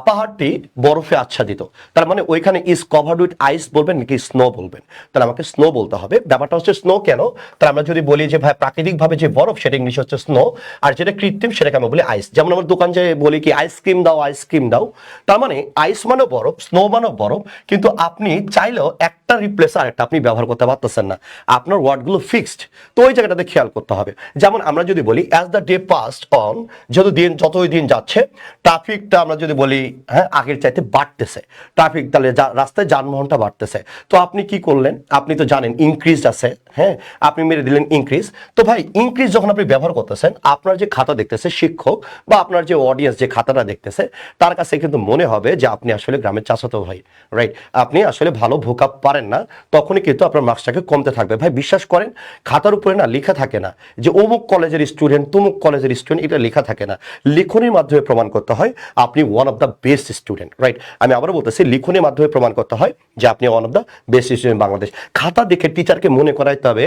পাহাড়টি বরফে আচ্ছাদিত, তার মানে ওইখানে ইজ কভার্ড উইথ আইস বলবেন নাকি স্নো বলবেন? তাহলে আমাকে স্নো বলতে হবে। ব্যাপারটা হচ্ছে স্নো কেন? তাহলে আমরা যদি বলি যে ভাই প্রাকৃতিকভাবে যে বরফ সেটা ইংলিশ হচ্ছে স্নো, আর যেটা কৃত্রিম সেটাকে আমরা বলি আইস। যেমন আমার দোকান যে বলি কি আইসক্রিম দাও, আইসক্রিম দাও, তার মানে আইস মানেও বরফ, স্নো মানেও বরফ, কিন্তু আপনি চাইলেও একটা রিপ্লেস আরেকটা আপনি ব্যবহার করতে পারতেছেন না, আপনার ওয়ার্ডগুলো ফিক্সড। তো ওই জায়গাটাতে খেয়াল করতে হবে। যেমন আমরা যদি বলি as the day past on, যতই দিন যাচ্ছে ট্রাফিকটা আমরা যদি বলি হ্যাঁ আগের চাইতে বাড়তেছে, ট্রাফিক তাহলে রাস্তায় যানবাহনটা বাড়তেছে। তো আপনি কি করলেন? আপনি তো জানেন ইনক্রিজ আছে, হ্যাঁ, আপনি মেরে দিলেন ইনক্রিজ। তো ভাই ইনক্রিজ যখন আপনি ব্যবহার করতেছেন, আপনার যে খাতা দেখতেছে শিক্ষক বা আপনার যে অডিয়েন্স যে খাতাটা দেখতেছে তার কাছে কিন্তু মনে হবে যে আপনি আসলে গ্রামের চাচাতো ভাই, রাইট? আপনি আসলে ভালো ভোকাব পারেন না, তখনই কিন্তু আপনার মার্কসটাকে কমতে থাকবে। ভাই বিশ্বাস করেন খাতার উপরে না লেখা থাকে না যে অমুক কলেজের স্টুডেন্ট তুমুক কলেজের স্টুডেন্ট, এটা লেখা থাকে না। লিখনের মাধ্যমে প্রমাণ করতে হয় আপনি one of the best student, right? আমি আবারও বলতেছি লিখনের মাধ্যমে প্রমাণ করতে হয় যে আপনি one of the best student Bangladesh. খাতা দেখে টিচারকে মনে করাইতে হবে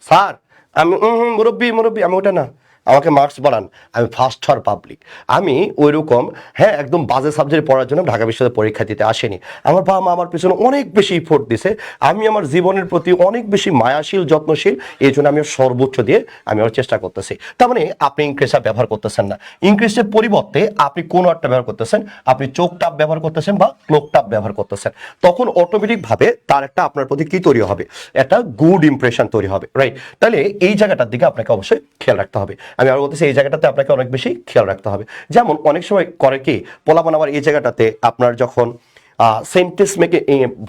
স্যার আমি মুরব্বী আমি ওটা না, আমাকে মার্কস বাড়ান, আমি ফার্স্ট হওয়ার পাবলিক। আমি ওই রকম হ্যাঁ একদম বাজে সাবজেক্ট পড়ার জন্য ঢাকা বিশ্ববিদ্যালয়ে পরীক্ষা দিতে আসেনি। আমার বাবা মা আমার পিছনে অনেক বেশি ইফোর্ট দিছে, আমি আমার জীবনের প্রতি অনেক বেশি মায়াশীল যত্নশীল, এই জন্য আমি সর্বোচ্চ দিয়ে আমি আমার চেষ্টা করতেছি। তার মানে আপনি ইনক্রিজটা ব্যবহার করতেছেন না, ইনক্রিজের পরিবর্তে আপনি কোন ওয়ার্ডটা ব্যবহার করতেছেন? আপনি চোখ টাপ ব্যবহার করতেছেন বা ক্লোক টাপ ব্যবহার করতেছেন। তখন অটোমেটিকভাবে তার একটা আপনার প্রতি কি তৈরি হবে? একটা গুড ইমপ্রেশন তৈরি হবে, রাইট? তাহলে এই জায়গাটার দিকে আপনাকে অবশ্যই খেয়াল রাখতে হবে। আমি আরো বলতেছি এই জায়গাটাতে আপনাকে অনেক বেশি খেয়াল রাখতে হবে। যেমন অনেক সময় করে কি পোলাপান আবার এই জায়গাটাতে আপনার যখন সেন্টেন্স মেকে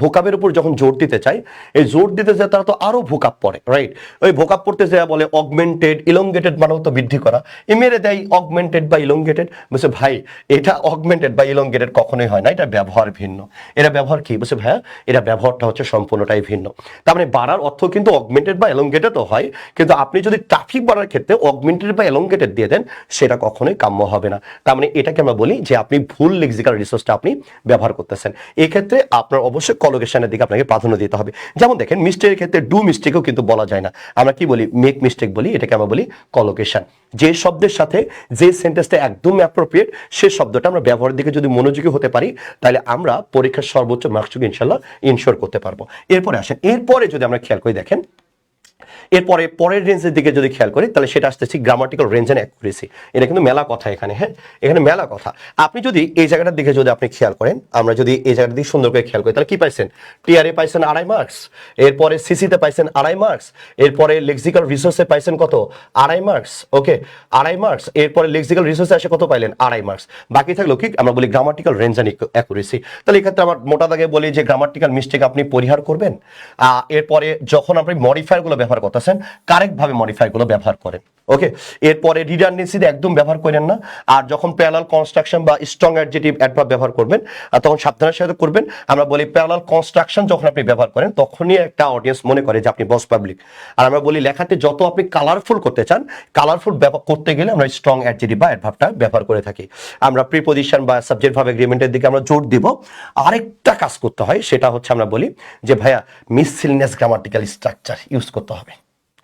ভোকাবের উপর যখন জোর দিতে চায়, এই জোর দিতে চায় তারা তো আরো ভোকাব পড়ে, রাইট? ওই ভোকাব পড়তে যায় বলে অগমেন্টেড, ইলংগেটেড মানেও তো বৃদ্ধি করা, এ মেরে দেয় অগমেন্টেড বা ইলংগেটেড। বলছে ভাই এটা অগমেন্টেড বা ইলংগেটেড কখনোই হয় না, এটা ব্যবহার ভিন্ন। এরা ব্যবহার কি? বলছে ভাইয়া এটা ব্যবহারটা হচ্ছে সম্পূর্ণটাই ভিন্ন। তার মানে বাড়ার অর্থ কিন্তু অগমেন্টেড বা এলংগেটেড হয়, কিন্তু আপনি যদি ট্রাফিক বাড়ার ক্ষেত্রে অগমেন্টেড বা এলংগেটেড দিয়ে দেন সেটা কখনোই কাম্য হবে না। তার মানে এটাকে আমরা বলি যে আপনি ভুল লেক্সিক্যাল রিসোর্সটা আপনি ব্যবহার করতেছেন। এই ক্ষেত্রে আপনার অবশ্যই কলোকেশনের দিকে আপনাকে প্রাধান্য দিতে হবে। যেমন দেখেন মিস্টেকের ক্ষেত্রে ডু মিস্টেকও কিন্তু বলা যায় না, আমরা কি বলি? মেক মিস্টেক বলি, এটাকে আমরা বলি কলোকেশন। যে শব্দের সাথে যে সেন্টেন্সটা একদম অ্যাপ্রোপ্রিয়েট সে শব্দটা আমরা ব্যবহারের দিকে যদি মনোযোগী হতে পারি তাহলে আমরা পরীক্ষার সর্বোচ্চ মার্কসটুকু ইনশাল্লাহ ইনশোর করতে পারবো। এরপরে আসেন, এরপরে যদি আমরা খেয়াল করি দেখেন এরপরে পরের রেঞ্জের দিকে যদি খেয়াল করি তাহলে সেটা আসতেছি গ্রামাটিক্যাল রেঞ্জ এন্ড অ্যাকুরেসি। এটা কিন্তু মেলা কথা এখানে, হ্যাঁ এখানে মেলা কথা। আপনি যদি এই জায়গাটার দিকে যদি আপনি খেয়াল করেন, আমরা যদি এই জায়গাটার দিকে সুন্দর করে খেয়াল করি তাহলে কি পাইছেন? টিআরএ পাইছেন 2.5 মার্কস, এরপরে সিসিতে পাইছেন 2.5 মার্কস, এরপরে লেক্সিক্যাল রিসোর্সে পাইছেন কত? 2.5 মার্কস, ওকে 2.5 মার্কস। এরপরে লেক্সিক্যাল রিসোর্সে এসে কত পাইলেন? 2.5 মার্কস। বাকি থাকলো কি? আমরা বলি গ্রামাটিক্যাল রেঞ্জ এন্ড অ্যাকুরেসি। তাহলে এই ক্ষেত্রে আমার মোটা দাগে বলি যে গ্রামাটিক্যাল মিস্টেক আপনি পরিহার করবেন। এরপরে যখন আপনি মডিফায়ার গুলো ব্যবহার করতেছেন কারেক্ট ভাবে মডিফায়ার গুলো ব্যবহার করেন, ওকে। এরপরে রিডান্ডেন্সি একদম ব্যবহার করেন না। আর যখন প্যারালাল কনস্ট্রাকশন বা স্ট্রং অ্যাডজেক্টিভ অ্যাডভার্ব ব্যবহার করবেন তখন সাবধানের সাথে করবেন। আমরা বলি প্যারালাল কনস্ট্রাকশন যখন আপনি ব্যবহার করেন তখনই একটা অডিয়েন্স মনে করে যে আপনি বস পাবলিক। আর আমরা বলি লেখাতে যত আপনি কালারফুল করতে চান, কালারফুল করতে গেলে আমরা স্ট্রং অ্যাডজেক্টিভ বা অ্যাডভার্বটা ব্যবহার করে থাকি। আমরা প্রিপোজিশন বা সাবজেক্ট ভার্ব এগ্রিমেন্টের দিকে আমরা জোর দিব। আরেকটা কাজ করতে হয়, সেটা হচ্ছে আমরা বলি যে ভাইয়া মিসসেলেনিয়াস গ্রামাটিক্যাল স্ট্রাকচার ইউজ করতে হবে।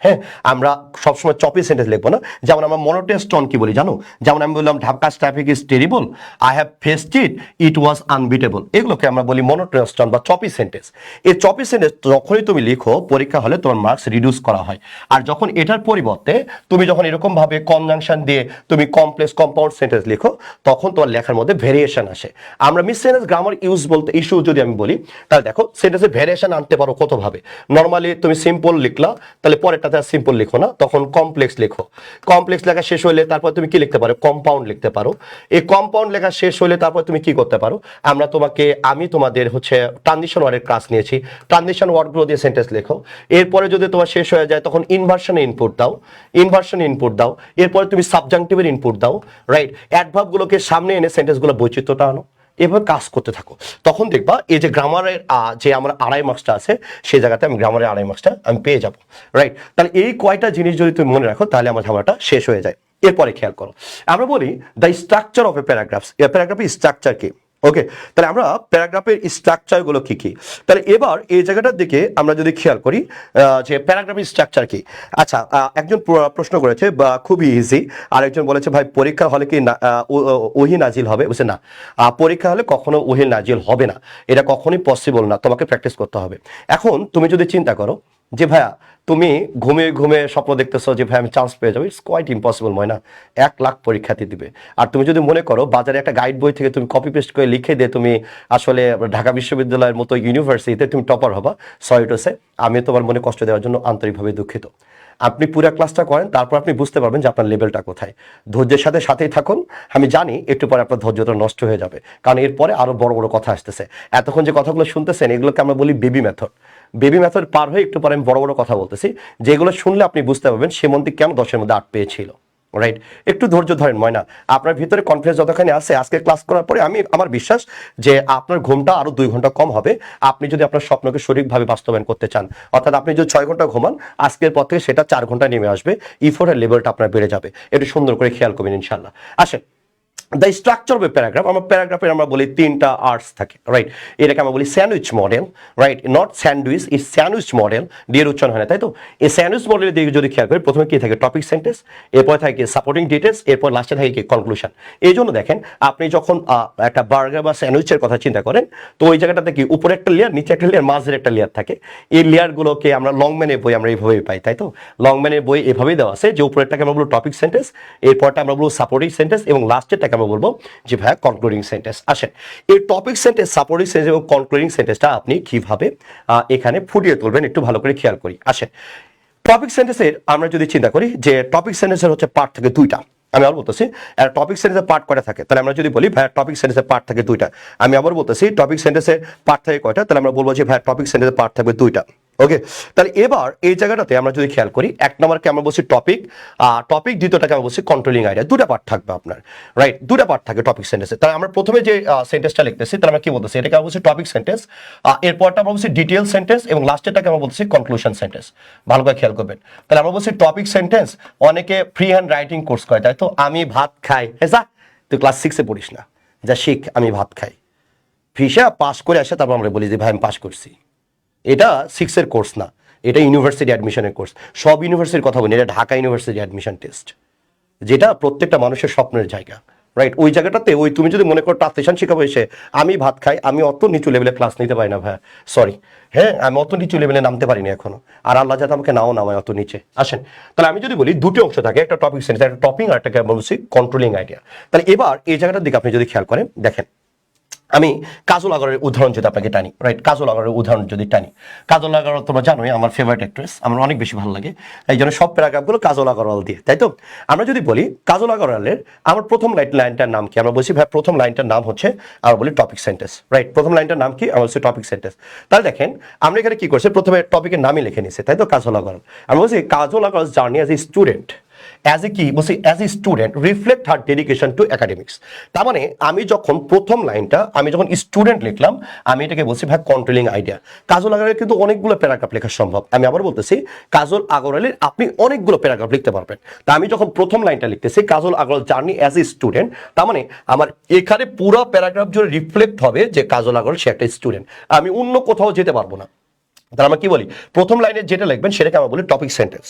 হ্যাঁ, আমরা সবসময় চপি সেন্টেন্স লিখবো না। যেমন আমরা মনোটোনাস টোন কি বলি জানো? যেমন আমি বললাম Dhaka's traffic is terrible, I have faced it, it was unbeatable. এগুলোকে আমরা বলি মনোটোনাস টোন বা চপি সেন্টেন্স। এই চপি সেন্টেন্স যখনই তুমি লিখো পরীক্ষা হলে তোমার মার্কস রিডিউস করা হয়। আর যখন এটার পরিবর্তে তুমি যখন এরকম ভাবে কনজাংশন দিয়ে তুমি কমপ্লেক্স কম্পাউন্ড সেন্টেন্স লিখো তখন তোমার লেখার মধ্যে ভেরিয়েশন আসে। আমরা মিসসেলেনিয়াস গ্রামার ইউজ বলতে ইস্যু যদি আমি বলি তাহলে দেখো সেন্টেন্সে ভেরিয়েশন আনতে পারো কত ভাবে। নর্মালি তুমি সিম্পল লিখলা, তাহলে পরেরটা সিম্পল লিখো না, তখন কমপ্লেক্স লেখো। কমপ্লেক্স লেখা শেষ হলে তারপর তুমি কি লিখতে পারো? কম্পাউন্ড লিখতে পারো। এই কম্পাউন্ড লেখা শেষ হলে তারপর তুমি কি করতে পারো? আমি তোমাদের হচ্ছে ট্রানজিশন ওয়ার্ডের ক্লাস নিয়েছি, ট্রানজিশন ওয়ার্ডগুলো দিয়ে সেন্টেন্স লেখো। এরপরে যদি তোমার শেষ হয়ে যায় তখন ইনভার্সনে ইনপুট দাও, ইনভার্সনে ইনপুট দাও। এরপরে তুমি সাবজাংটিভের ইনপুট দাও, রাইট? অ্যাডভার্বগুলোকে সামনে এনে সেন্টেন্সগুলো বৈচিত্র্যটা আনো। এভাবে কাজ করতে থাকো, তখন দেখবা এই যে গ্রামারের যে আমার 2.5 মার্কসটা আছে সেই জায়গাতে আমি গ্রামারের 2.5 মার্কসটা আমি পেয়ে যাবো, রাইট? তাহলে এই কয়টা জিনিস যদি তুমি মনে রাখো তাহলে আমার ঝামেলাটা শেষ হয়ে যায়। এরপরে খেয়াল করো, আমরা বলি the structure of a paragraph. প্যারাগ্রাফের স্ট্রাকচার কি? ওকে, তাহলে আমরা প্যারাগ্রাফের স্ট্রাকচারগুলো কি কি, তাহলে এবার এই জায়গাটার দিকে আমরা যদি খেয়াল করি যে প্যারাগ্রাফের স্ট্রাকচার কি। আচ্ছা, একজন প্রশ্ন করেছে বা খুবই ইজি, আর একজন বলেছে ভাই পরীক্ষা হলে কি ওহী নাজিল হবে? বলছে না, পরীক্ষা হলে কখনো ওহী নাজিল হবে না, এটা কখনোই পসিবল না, তোমাকে প্র্যাকটিস করতে হবে। এখন তুমি যদি চিন্তা করো যে ভাইয়া তুমি ঘুমিয়ে ঘুমিয়ে স্বপ্ন দেখতেছো যে ভাই আমি চান্স পেয়ে যাবো, ইটস কোয়াইট ইম্পসিবল, ময়না 1 লাখ পরীক্ষার্থী দিবে। আর তুমি যদি মনে করো বাজারে একটা গাইড বই থেকে তুমি কপি পেস্ট করে লিখে দিয়ে তুমি আসলে ঢাকা বিশ্ববিদ্যালয়ের মতো ইউনিভার্সিটিতে তুমি টপার হবা, সরি টু সে, আমি তোমার মনে কষ্ট দেওয়ার জন্য আন্তরিকভাবে দুঃখিত। আপনি পুরো ক্লাসটা করেন, তারপর আপনি বুঝতে পারবেন যে আপনার লেভেলটা কোথায়। ধৈর্যের সাথে সাথেই থাকুন। আমি জানি একটু পরে আপনার ধৈর্যটা নষ্ট হয়ে যাবে, কারণ এরপরে আরো বড় বড় কথা আসতেছে। এতক্ষণ যে কথাগুলো শুনতেছেন এগুলোকে আমরা বলি বেবি মেথড। বেবি মেথড পার হয়ে একটু পরে আমি বড় বড় কথা বলতেছি, যেগুলো শুনলে আপনি বুঝতে পারবেন সেমন্তি কেন 10-এর মধ্যে 8 পেয়েছিল, রাইট? একটু ধৈর্য ধরেন ময়না, আপনার ভিতরে কনফিডেন্স যতখানি আছে আজকে ক্লাস করার পরে আমার বিশ্বাস যে আপনার ঘুমটা আরো 2 ঘন্টা কম হবে আপনি যদি আপনার স্বপ্নকে সঠিকভাবে বাস্তবায়ন করতে চান। অর্থাৎ আপনি যদি 6 ঘন্টা ঘুমান আজকের পর থেকে সেটা 4 ঘন্টা নেমে আসবে, ইফোর্টের লেভেলটা আপনার বেড়ে যাবে। একটু সুন্দর করে খেয়াল করবেন ইনশাল্লাহ। আসেন, the structure of a paragraph. আমার প্যারাগ্রাফের আমরা বলি 3টা আর্টস থাকে, রাইট? এটাকে আমরা বলি sandwich model, right? Not sandwich, is sandwich model, ডিয়ের উচ্চারণ হয় না, তাই তো? এই স্যান্ডউইচ মডেলের দিকে যদি খেয়াল করি প্রথমে কি থাকে? টপিক সেন্টেন্স, এরপরে থাকে সাপোর্টিং ডিটেলস, এরপর লাস্টে থাকে কি? কনক্লুশন। এই জন্য দেখেন আপনি যখন একটা বার্গার বা স্যান্ডউইচের কথা চিন্তা করেন তো ওই জায়গাটাতে কি উপরে একটা লেয়ার, নিচে একটা লেয়ার, মাঝের একটা লেয়ার থাকে। এই লেয়ারগুলোকে আমরা লংম্যানের বই আমরা এইভাবেই পাই, তাই তো? লংম্যানের বই এভাবেই দেওয়া আছে যে উপরেরটাকে আমরা বলবো টপিক সেন্টেন্স, এরপরটা আমরা বলবো সাপোর্টিং সেন্টেন্স এবং লাস্টেরটাকে আমরা বলবো যে ভাইয়া কনক্লুডিং সেন্টেন্স। আসেন, এই টপিক সেন্টেন্স, সাপোর্টিং সেন্টেন্স এবং কনক্লুডিং সেন্টেন্সটা আপনি কিভাবে এখানে ফুটিয়ে তুলবেন একটু ভালো করে খেয়াল করি। আসেন, টপিক সেন্টেন্সের আমরা যদি চিন্তা করি যে টপিক সেন্টেন্সের হচ্ছে পার্ট থেকে 2টা। আমি আবার বলতেছি টপিক সেন্টেন্সের পার্ট কয়টা থাকে, তাহলে আমরা যদি বলি ভাইয়া টপিক সেন্টেন্সের পার্ট থাকে দুইটা। আমি আবার বলতেছি টপিক সেন্টেন্সের পার্ট থাকে কয়টা, তাহলে আমরা বলবো যে ভাইয়া টপিক সেন্টেন্সের পার্ট থাকবে দুইটা। ওকে, তাহলে এবার এই জায়গাটাতে আমরা যদি খেয়াল করি, এক নম্বরকে আমরা বলছি টপিক, দ্বিতীয়টাকে আমরা বলছি কন্ট্রোলিং আইডিয়া। দুটা পার্ট থাকবে আপনার, রাইট, দুটা পার্ট থাকে টপিক সেন্টেন্সে। তাহলে আমরা প্রথমে যে সেন্টেন্সটা লিখতেছি তাহলে আমরা কি বলতেছি, এটাকে আমরা বলছি টপিক সেন্টেন্স, এরপরটা আমরা বলছি ডিটেইল সেন্টেন্স, এবং লাস্টেরটাকে আমরা বলছি কনক্লুশন সেন্টেন্স। ভালো করে খেয়াল করবেন। তাহলে আমরা বলছি টপিক সেন্টেন্স, অনেকে ফ্রি হ্যান্ড রাইটিং কোর্স করে, তাই তো, আমি ভাত খাই, হ্যাঁ যা তুই ক্লাস 6-এ পড়িস না, যা শিখ আমি ভাত খাই, ফিসা পাস করে আসে, তারপর আমরা বলি যে ভাই আমি পাস করছি। এটা 6-এর কোর্স না, এটা ইউনিভার্সিটি অ্যাডমিশনের কোর্স। সব ইউনিভার্সিটির কথা বলি, এটা ঢাকা ইউনিভার্সিটি অ্যাডমিশন টেস্ট, যেটা প্রত্যেকটা মানুষের স্বপ্নের জায়গা, রাইট। ওই জায়গাটাতে ওই তুমি যদি মনে করো ট্রান্সলেশন শেখাবো এসে, আমি ভাত খাই, আমি অত নিচু লেভেলে ক্লাস নিতে পারি না ভাই, সরি, হ্যাঁ আমি অত নিচু লেভেলে নামতে পারিনি এখনো, আর আল্লাহ যাতে আমাকে নাও নামায় অত নিচে। আসেন, তাহলে আমি যদি বলি দুটি অংশ থাকে, একটা টপিক সেন্টেন্স, একটা টপিং, আর একটা বলছি কন্ট্রোলিং আইডিয়া। তাহলে এবার এই জায়গাটার দিকে আপনি যদি খেয়াল করেন, দেখেন আমি কাজল আগারের উদাহরণ যদি আপনাকে টানি, রাইট, কাজল আগারের উদাহরণ যদি টানি, কাজল আগার তোমরা জানোই আমার ফেভারিট অ্যাক্ট্রেস, আমার অনেক বেশি ভালো লাগে, এই জন্য সব প্যারাগ্রাফগুলো কাজল আগারওয়াল দিয়ে, তাই তো। আমরা যদি বলি কাজল আগারওয়ালের আমার প্রথম লাইনটার নাম কি, আমরা বলছি ভাই প্রথম লাইনটার নাম হচ্ছে, আমরা বলি টপিক সেন্টেন্স, রাইট। প্রথম লাইনটার নাম কি, আমরা বলছি টপিক সেন্টেন্স। তাহলে দেখেন আমরা এখানে কি করছি, প্রথমে টপিকের নামই লিখে নিছে, তাই তো, কাজল আগারওয়াল। আমরা বলছি Kajal Agarwal journey as a student, as a কি বলছি, as a student reflect her dedication to academics. তার মানে আমি যখন প্রথম লাইনটা আমি যখন স্টুডেন্ট লিখলাম, আমি এটাকে বলছি ভাই কন্ট্রোলিং আইডিয়া। কাজল আগারওয়ালের কিন্তু অনেকগুলো প্যারাগ্রাফ লেখা সম্ভব, আমি আবার বলতেছি কাজল আগারওয়ালের আপনি অনেকগুলো প্যারাগ্রাফ লিখতে পারবেন। তা আমি যখন প্রথম লাইনটা লিখতেছি Kajal Agarwal journey as a student, তার মানে আমার এখানে পুরো প্যারাগ্রাফ জুড়ে রিফ্লেক্ট হবে যে কাজল আগারওয়াল সে একটা স্টুডেন্ট, আমি অন্য কোথাও যেতে পারবো না। তাহলে আমরা কি বলি, প্রথম লাইনে যেটা লিখবেন সেটাকে আমরা বলি টপিক সেন্টেন্স।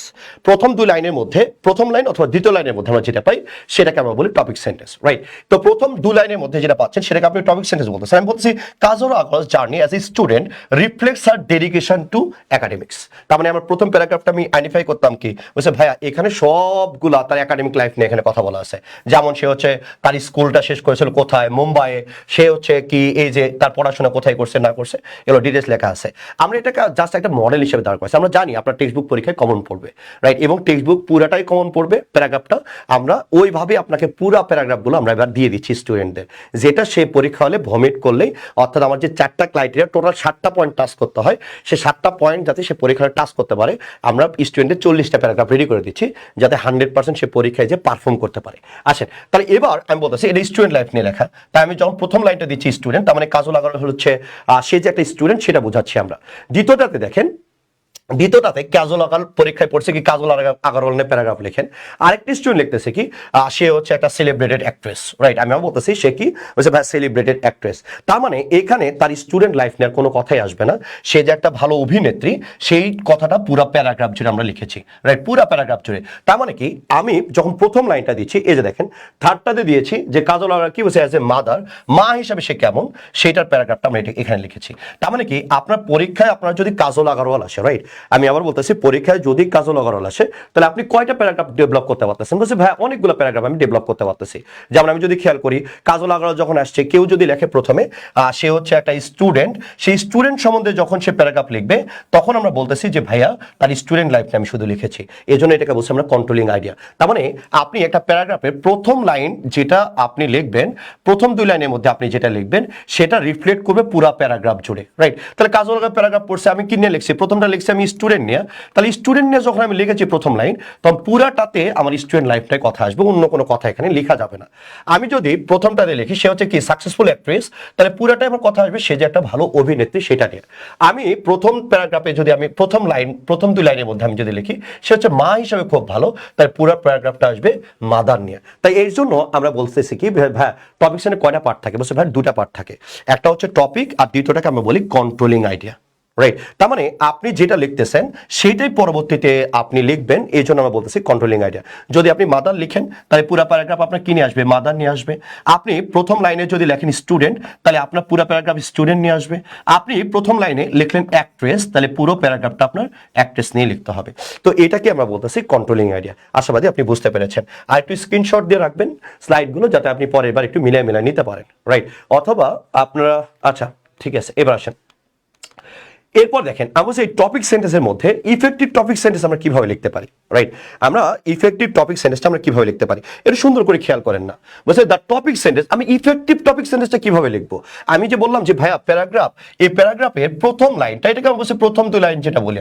প্রথম দুই লাইনের মধ্যে, প্রথম লাইন অথবা দ্বিতীয় লাইনের মধ্যে আমরা যেটা পাই সেটাকে আমরা বলি টপিক সেন্টেন্স, রাইট। তো প্রথম দুই লাইনের মধ্যে যেটা পাচ্ছেন সেটাকে আপনি টপিক সেন্টেন্স বলতেছেন। আমি বলছি Kajal Agarwal's journey as a student reflects her dedication to academics. তার মানে আমার প্রথম প্যারাগ্রাফটা আমি আইডেন্টিফাই করতাম কি, বলছে ভাইয়া এখানে সবগুলা তার একাডেমিক লাইফ নিয়ে এখানে কথা বলা আছে। যেমন সে হচ্ছে তার স্কুলটা শেষ করেছিল কোথায়, মুম্বাইয়ে, সে হচ্ছে কি এই যে তার পড়াশোনা কোথায় করছে না করছে, এগুলো ডিটেলস লেখা আছে। আমরা এটাকে জাস্ট একটা মডেল হিসেবে দাঁড় করেছি। আমরা জানি আপনার টেক্সট বুক পরীক্ষায় কমন পড়বে, রাইট, এবং টেক্সট বুক পুরাটাই কমন পড়বে, প্যারাগ্রাফটা আমরা ওইভাবে আপনাকে পুরো প্যারাগ্রাফগুলো আমরা এবার দিয়ে দিচ্ছি স্টুডেন্টদের, যেটা সে পরীক্ষা হলে ভমিট করলেই, অর্থাৎ আমার যে 4টা ক্রাইটেরিয়া টোটাল 7টা পয়েন্ট টাচ করতে হয়, সে 7টা পয়েন্ট যাতে সে পরীক্ষায় টাচ করতে পারে, আমরা স্টুডেন্টের 40টা প্যারাগ্রাফ রেডি করে দিচ্ছি, যাতে 100% সে পরীক্ষায় যে পারফর্ম করতে পারে। আসেন, তাহলে এবার আমি বলতেছি এটা স্টুডেন্ট লাইফ নিয়ে লেখা, তাই আমি যখন প্রথম লাইনটা দিচ্ছি স্টুডেন্ট, তার মানে কাজল আগারওয়াল হচ্ছে সে যে একটা স্টুডেন্ট সেটা বোঝাচ্ছি আমরা। দ্বিতীয়টাতে দেখেন, দ্বিতীয়টাতে কাজল আগারওয়াল পরীক্ষায় পড়ছে কি কাজল আগারওয়াল নিয়ে প্যারাগ্রাফ লেখেন, আরেকটি স্টুডেন্ট লিখতেছে কি সে হচ্ছে একটা সেলিব্রেটেড অ্যাক্ট্রেস, রাইট। আমি বলতেছি সে কি বলছে ভাই সেলিব্রেটেড অ্যাক্ট্রেস, তার মানে এখানে তার স্টুডেন্ট লাইফ নিয়ে কোনো কথাই আসবে না, সে যে একটা ভালো অভিনেত্রী সেই কথাটা পুরো প্যারাগ্রাফ জুড়ে আমরা লিখেছি, রাইট, পুরো প্যারাগ্রাফ জুড়ে। তার মানে কি আমি যখন প্রথম লাইনটা দিচ্ছি, এই যে দেখেন থার্ডটাতে দিয়েছি যে কাজল আগারওয়াল কি বলছে অ্যাজ এ মাদার, মা হিসাবে সে কেমন, সেটার প্যারাগ্রাফটা আমরা এখানে লিখেছি। তার মানে কি আপনার পরীক্ষায় আপনার যদি কাজল আগারওয়াল আসে, রাইট, আমি আবার বলতেছি পরীক্ষায় যদি কাজল আগারওয়াল আসে তাহলে আপনি কয়টা প্যারাগ্রাফ ডেভেলপ করতে পারতেছেন, বলছে ভাই অনেকগুলো প্যারাগ্রাফ আমি ডেভেলপ করতে পারতেছি। যেমন আমি যদি খেয়াল করি কাজল আগারওয়াল যখন আসছে, কেউ যদি লেখে প্রথমে সে হচ্ছে একটা স্টুডেন্ট, সেই স্টুডেন্ট সম্বন্ধে যখন সে প্যারাগ্রাফ লিখবে তখন আমরা বলতেছি যে ভাইয়া তার স্টুডেন্ট লাইফটা আমি শুধু লিখেছি, এই জন্য এটাকে বলছি আমরা কন্ট্রোলিং আইডিয়া। তার মানে আপনি একটা প্যারাগ্রাফের প্রথম লাইন যেটা আপনি লিখবেন, প্রথম দুই লাইনের মধ্যে আপনি যেটা লিখবেন সেটা রিফ্লেক্ট করবে পুরো প্যারাগ্রাফ জুড়ে, রাইট। তাহলে কাজল আগারওয়াল প্যারাগ্রাফ পড়ছে, আমি কি নিয়ে লিখছি, প্রথমটা লিখছি আমি স্টুডেন্ট নিয়ে, তাহলে স্টুডেন্ট নিয়ে যখন আমি লিখেছি প্রথম লাইন, তখন পুরাটাতে আমার স্টুডেন্ট লাইফটাই কথা আসবে, অন্য কোনো কথা এখানে লেখা যাবে না। আমি যদি প্রথমটাতে লিখি সে হচ্ছে কি সাকসেসফুল অ্যাক্ট্রেস, তাহলে পুরাটাই আমার কথা আসবে সে যে একটা ভালো অভিনেত্রী সেটা নিয়ে। আমি প্রথম প্যারাগ্রাফে যদি আমি প্রথম লাইন, প্রথম দুই লাইনের মধ্যে আমি যদি লিখি সে হচ্ছে মা হিসাবে খুব ভালো, তাই পুরো প্যারাগ্রাফটা আসবে মাদার নিয়ে। তাই এই জন্য আমরা বলতেছি কি ভাই টপিক সেন্টেন্সে কয়টা পার্ট থাকে, বলছে ভাই দুটা পার্ট থাকে, একটা হচ্ছে টপিক আর দ্বিতীয়টাকে আমরা বলি কন্ট্রোলিং আইডিয়া, রাইট। তার মানে আপনি যেটা লিখতেছেন সেটাই পরবর্তীতে আপনি লিখবেন, এই জন্য আমরা বলতেছি কন্ট্রোলিং আইডিয়া। যদি আপনি মাদার লিখেন তাহলে পুরো প্যারাগ্রাফ আপনার কি নিয়ে আসবে, মাদার নিয়ে আসবে। আপনি প্রথম লাইনে যদি লেখেন স্টুডেন্ট, তাহলে আপনার পুরো প্যারাগ্রাফ স্টুডেন্ট নিয়ে আসবে। আপনি প্রথম লাইনে লিখলেন অ্যাক্ট্রেস, তাহলে পুরো প্যারাগ্রাফটা আপনার অ্যাক্ট্রেস নিয়ে লিখতে হবে। তো এটাকে আমরা বলতেছি কন্ট্রোলিং আইডিয়া। আশাবাদী আপনি বুঝতে পেরেছেন। আর একটু স্ক্রিনশট দিয়ে রাখবেন স্লাইডগুলো, যাতে আপনি পরের বার একটু মিলিয়ে নিতে পারেন, রাইট। অথবা আপনারা, আচ্ছা ঠিক আছে, এবার আসেন এরপর দেখেন আমরা এই টপিক সেন্টেন্সের মধ্যে ইফেক্টিভ টপিক সেন্টেন্স আমরা কিভাবে লিখতে পারি, রাইট? আমরা ইফেক্টিভ টপিক সেন্টেন্সটা আমরা কিভাবে লিখতে পারি এটা সুন্দর করে খেয়াল করেন না। বলছে দ্য টপিক সেন্টেন্স, আমি ইফেক্টিভ টপিক সেন্টেন্সটা কিভাবে লিখবো? আমি যে বললাম যে ভাইয়া প্যারাগ্রাফ, এই প্যারাগ্রাফের প্রথম লাইনটা, এটাকে আমরা বলছি প্রথম দুই লাইন যেটা বলি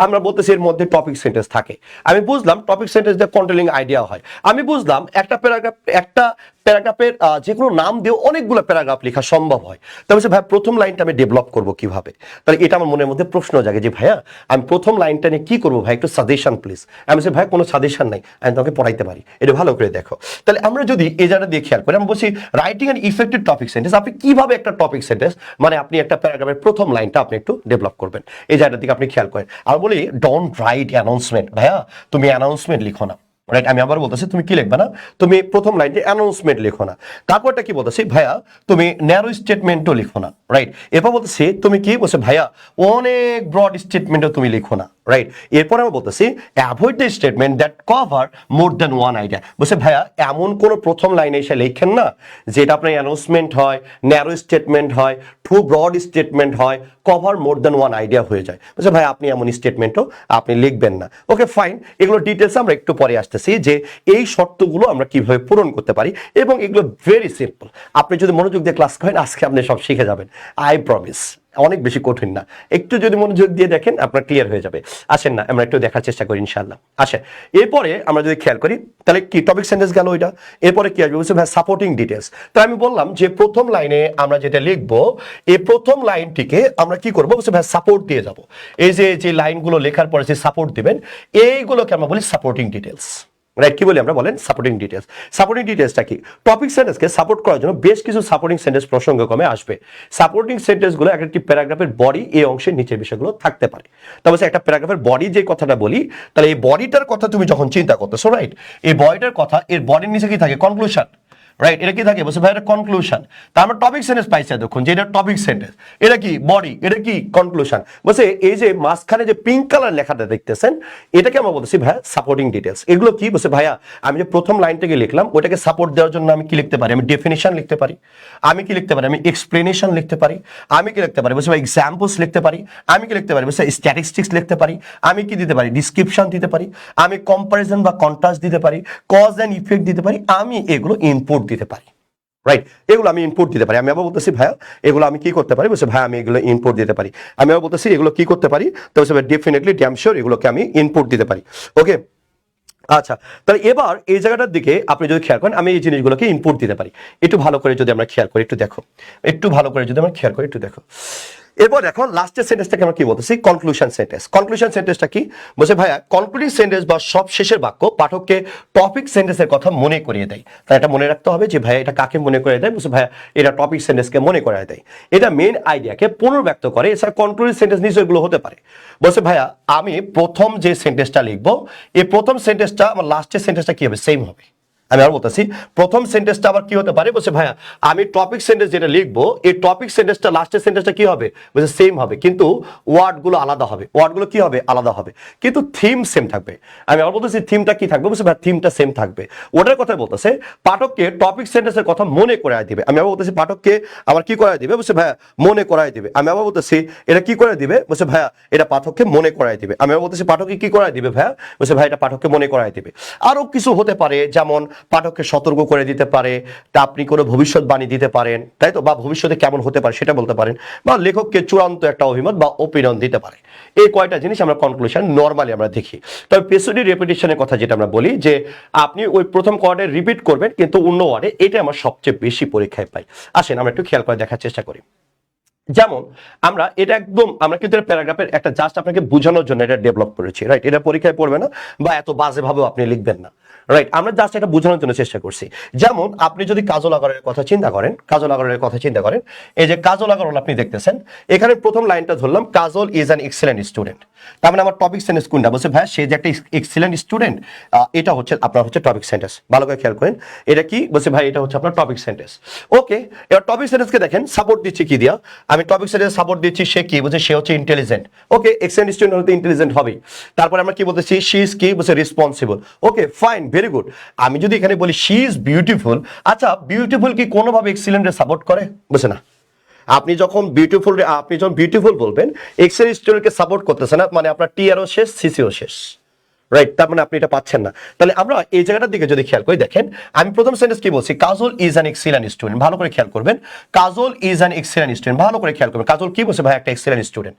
আমরা বলতেছি এর মধ্যে টপিক সেন্টেন্স থাকে। আমি বুঝলাম টপিক সেন্টেন্স দিয়ে কন্ট্রোলিং আইডিয়া হয়। আমি বুঝলাম একটা প্যারাগ্রাফের যে কোনো নাম দিয়ে অনেকগুলো প্যারাগ্রাফ লেখা সম্ভব হয়। তবে ভাই প্রথম লাইনটা আমি ডেভেলপ করবো কিভাবে? তাহলে এটা আমার মনের মধ্যে প্রশ্ন জাগে যে ভাইয়া আমি প্রথম লাইনটা নিয়ে কি করবো ভাই, একটু সাজেশন প্লিজ। আমি বলছি ভাই কোনো সাজেশন নাই, আমি তোমাকে পড়াইতে পারি, এটা ভালো করে দেখো। তাহলে আমরা যদি এই জায়গাটা দিয়ে খেয়াল করি, আমি বলছি writing an effective topic sentence, আপনি কিভাবে একটা টপিক সেন্টেন্স মানে আপনি একটা প্যারাগ্রাফের প্রথম লাইনটা আপনি একটু ডেভেলপ করবেন, এই জায়গাটার দিকে আপনি খেয়াল করেন। আর বলি ডোন্ট রাইট অ্যানাউন্সমেন্ট, ভাইয়া তুমি অ্যানাউন্সমেন্ট লিখো না, রাইট? আমি আবার বলতেছি তুমি কি লিখবে না, তুমি প্রথম লাইনে অ্যানাউন্সমেন্ট লিখো না। তারপরটা কি বলতেছি ভাইয়া তুমি ন্যারো স্টেটমেন্টও লিখো না, রাইট? এরপর বলতেছি তুমি কি বলছে ভাইয়া অনেক ব্রড স্টেটমেন্টও তুমি লিখো না, রাইট? এরপর আমি বলতেছি avoid the statement that cover more than one idea. বলছে ভাইয়া এমন কোনো প্রথম লাইনে এসে লেখেন না যেটা আপনার অ্যানাউন্সমেন্ট হয়, ন্যারো স্টেটমেন্ট হয়, টু ব্রড স্টেটমেন্ট হয়, cover more than one idea হয়ে যায়। বলছে ভাই আপনি এমন স্টেটমেন্টও আপনি লিখবেন না। ওকে ফাইন, এগুলো ডিটেলস আমরা একটু পরে আসতেছি যে এই শর্তগুলো আমরা কিভাবে পূরণ করতে পারি, এবং এগুলো ভেরি সিম্পল। আপনি যদি মনোযোগ দিয়ে ক্লাস করেন আজকে আপনি সব শিখে যাবেন, আই প্রমিস। অনেক বেশি কঠিন না, একটু যদি মনোযোগ দিয়ে দেখেন আপনার ক্লিয়ার হয়ে যাবে। আসেন না আমরা একটু দেখার চেষ্টা করি ইনশাআল্লাহ। আসেন এরপরে আমরা যদি খেয়াল করি তাহলে কি টপিক সেন্টেন্স গেল ওইটা। এরপরে কি আসবে বলছে ভাই সাপোর্টিং ডিটেলস। তো আমি বললাম যে প্রথম লাইনে আমরা যেটা লিখবো এই প্রথম লাইনটিকে আমরা কি করবো বলছে ভাই সাপোর্ট দিয়ে যাব। এই যে লাইনগুলো লেখার পরে যে সাপোর্ট দিবেন এইগুলোকে আমরা বলি সাপোর্টিং ডিটেলস, রাইট? কি বলি আমরা বলেন সাপোর্টিং ডিটেলস। সাপোর্টিং ডিটেলসটা কি? টপিক সেন্টেন্সকে সাপোর্ট করার জন্য বেশ কিছু সাপোর্টিং সেন্টেন্স প্রসঙ্গক্রমে আসবে। সাপোর্টিং সেন্টেন্সগুলো একটি প্যারাগ্রাফের বডি এই অংশের নিচের বিষয়গুলো থাকতে পারে। তবে একটা প্যারাগ্রাফের বডি যে কথাটা বলি, তাহলে এই বডিটার কথা তুমি যখন চিন্তা করতেছো, রাইট? এই বডিটার কথা, এর বডির নিচে কি থাকে? Conclusion, right? এটা কি থাকে বলছে ভাই এটা কনক্লুশন। তার আমরা টপিক সেন্টেন্স পাইছি দেখুন যে এটা টপিক সেন্টেন্স, এটা কি বডি, এটা কি কনক্লুশন। বলছে এই যে মাঝখানে যে পিঙ্ক কালার লেখাটা দেখতেছেন এটাকে আমরা বলতেছি ভাইয়া সাপোর্টিং ডিটেলস। এগুলো কি বলছে ভাইয়া আমি যে প্রথম লাইনটাকে লিখলাম ওটাকে সাপোর্ট দেওয়ার জন্য আমি কি লিখতে পারি? আমি ডেফিনিশন লিখতে পারি, আমি কি লিখতে পারি? আমি এক্সপ্লেনেশন লিখতে পারি, আমি কি লিখতে পারি বলছে ভাই এক্সাম্পলস লিখতে পারি, আমি কি লিখতে পারি বলছে স্ট্যাটিস্টিক্স লিখতে পারি, আমি কি দিতে পারি? ডিসক্রিপশন দিতে পারি, আমি কম্পারিজন বা কন্ট্রাস্ট দিতে পারি, কজ অ্যান্ড ইফেক্ট দিতে পারি, আমি এগুলো ইনপুট দিতে পারি, রাইট? এগুলো আমি ইনপুট দিতে পারি। আমি আবার বলতেছি ভাইয়া এগুলো আমি কি করতে পারি বলছে ভাই আমি এগুলো ইনপুট দিতে পারি। আমি আবার বলতেছি এগুলো কি করতে পারি, তো ডেফিনেটলি ড্যাম শিওর এগুলোকে আমি ইনপুট দিতে পারি। ওকে আচ্ছা, তাহলে এবার এই জায়গাটার দিকে আপনি যদি খেয়াল করেন আমি এই জিনিসগুলোকে ইনপুট দিতে পারি। একটু ভালো করে যদি আমরা খেয়াল করি একটু দেখো, একটু ভালো করে যদি আমরা খেয়াল করি একটু দেখো। এরপর দেখো লাস্টের সেন্টেন্সটাকে আমরা কি বলতেছি? Conclusion sentence. কনক্লুশন সেন্টেন্সটা কি বলছে ভাইয়া কনক্লুডিং সেন্টেন্স বা সব শেষের বাক্য পাঠককে টপিক সেন্টেন্সের কথা মনে করিয়ে দেয়। তাই এটা মনে রাখতে হবে যে ভাইয়া এটা কাকে মনে করিয়ে দেয়? বলছে ভাইয়া এটা টপিক সেন্টেন্সকে মনে করিয়ে দেয়, এটা মেইন আইডিয়াকে পুনর্ব্যক্ত করে। এছাড়া কনক্লুডিং সেন্টেন্স নিশ্চয়ই এগুলো হতে পারে। বলছে ভাইয়া আমি প্রথম যে সেন্টেন্সটা লিখবো এই প্রথম সেন্টেন্সটা আমার লাস্টের সেন্টেন্সটা কি হবে? সেম হবে। আমি আর বলতেছি প্রথম সেন্টেন্সটা আবার কি হতে পারে বলছে ভাইয়া আমি টপিক সেন্টেন্স যেটা লিখবো এই টপিক সেন্টেন্সটা লাস্টের সেন্টেন্সটা কি হবে বলছে সেম হবে, কিন্তু ওয়ার্ডগুলো আলাদা হবে। ওয়ার্ডগুলো কি হবে? আলাদা হবে, কিন্তু থিম সেম থাকবে। আমি আবার বলতেছি থিমটা কি থাকবে বলছে ভাইয়া থিমটা সেম থাকবে। ওটার কথা বলতেছে পাঠককে টপিক সেন্টেন্সের কথা মনে করায় দিবে। আমি আবার বলতেছি পাঠককে আবার কি করায় দিবে বলছে ভাইয়া মনে করায় দিবে। আমি আবার বলতেছি এটা কি করে দিবে বলছে ভাইয়া এটা পাঠককে মনে করায় দিবে। আমি আবার বলতেছি পাঠককে কি করায় দিবে ভাইয়া বলছে ভাই এটা পাঠককে মনে করায় দিবে। আরো কিছু হতে পারে, যেমন পাঠককে সতর্ক করে দিতে পারে, তা আপনি কোনো ভবিষ্যৎবাণী দিতে পারেন, তাই তো, বা ভবিষ্যতে কেমন হতে পারে সেটা বলতে পারেন, বা লেখককে চূড়ান্ত একটা অভিমত বা ওপিনিয়ন দিতে পারে। এই কয়টা জিনিস আমরা কনক্লুশন নরমালি আমরা দেখি। তবে পেসোডি রেপিটেশনের কথা যেটা আমরা বলি যে আপনি ওই প্রথম ওয়ার্ডে রিপিট করবেন কিন্তু অন্য ওয়ার্ডে, এটা আমার সবচেয়ে বেশি পরীক্ষায় পাই। আসেন আমরা একটু খেয়াল করে দেখার চেষ্টা করি। যেমন আমরা এটা একদম আমরা কিন্তু প্যারাগ্রাফের একটা জাস্ট আপনাকে বোঝানোর জন্য এটা ডেভেলপ করেছি, রাইট? এটা পরীক্ষায় পড়বে না বা এত বাজে ভাবেও আপনি লিখবেন না, রাইট? আমরা জাস্ট এটা বোঝানোর জন্য চেষ্টা করছি। যেমন আপনি যদি কাজল আগারের কথা চিন্তা করেন, কাজল আগারের কথা চিন্তা করেন, এই যে কাজল আগারওয়াল আপনি দেখতেছেন, এখানে প্রথম লাইনটা ধরলাম কাজল ইজ অ্যান এক্সেলেন্ট স্টুডেন্ট। তার মানে আমার টপিক সেন্টেন্স কোনটা বলছে ভাই সে যে একটা এক্সেলেন্ট স্টুডেন্ট, এটা হচ্ছে আপনার হচ্ছে টপিক সেন্টেন্স। ভালো করে খেয়াল করেন এটা কি বলছে ভাই এটা হচ্ছে আপনার টপিক সেন্টেন্স। ওকে, এবার টপিক সেন্টেন্সকে দেখেন সাপোর্ট দিচ্ছি কি দিয়া? আমি টপিক সেন্টেন্স সাপোর্ট দিচ্ছি সে কি বলছে সে হচ্ছে ইন্টেলিজেন্ট। ওকে, এক্সেলেন্ট স্টুডেন্ট হতে ইন্টেলিজেন্ট হবে। তারপরে আমরা কি বলতেছি শি ইজ কি বলছে responsible. Okay fine, very good. আমি যদি এখানে বলি শি ইজ বিউটিফুল, আচ্ছা বিউটিফুল কি কোনোভাবে এক্সিলেন্টে সাপোর্ট করে? বলছে না। আপনি যখন বিউটিফুল বলবেন, এক্সেল স্টুডেন্টকে সাপোর্ট করতেছে না, মানে আপনার টিআরও শেষ, সিসিও শেষ, রাইট? তার মানে আপনি এটা পাচ্ছেন না। তাহলে আমরা এই জায়গাটার দিকে যদি খেয়াল করি, দেখেন আমি প্রথম সেন্টেন্স কি বলছি, Kajal is an excellent student. ভালো করে খেয়াল করবেন, কাজল ইজ অ্যান এক্সিলেন্ট স্টুডেন্ট, ভালো করে খেয়াল করবেন। কাজল কি বলছে? ভাই একটা এক্সিলেন্ট স্টুডেন্ট।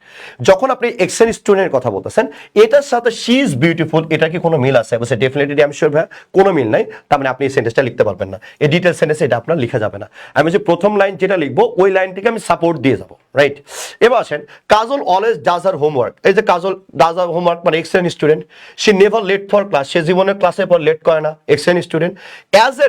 যখন আপনি এক্সিলেন্ট স্টুডেন্টের কথা বলতেছেন, এটার সাথে শি ইজ বিউটিফুল, এটা কি কোনো মিল আছে? বলছে ডেফিনেটলি আমি শিওর ভাই কোনো মিল নাই। তার মানে আপনি এই সেন্টেন্সটা লিখতে পারবেন না, এই ডিটেল সেন্টেন্সে এটা আপনার লেখা যাবে না। আমি যে প্রথম লাইন যেটা লিখবো ওই লাইনটিকে আমি সাপোর্ট দিয়ে যাবো, রাইট? এবার আসেন, Kajal always does her homework. এই যে কাজল ডাজ হার হোমওয়ার্ক মানে excellent student. She never late for class, সে জীবনের ক্লাসের পর লেট করে না, excellent student. As a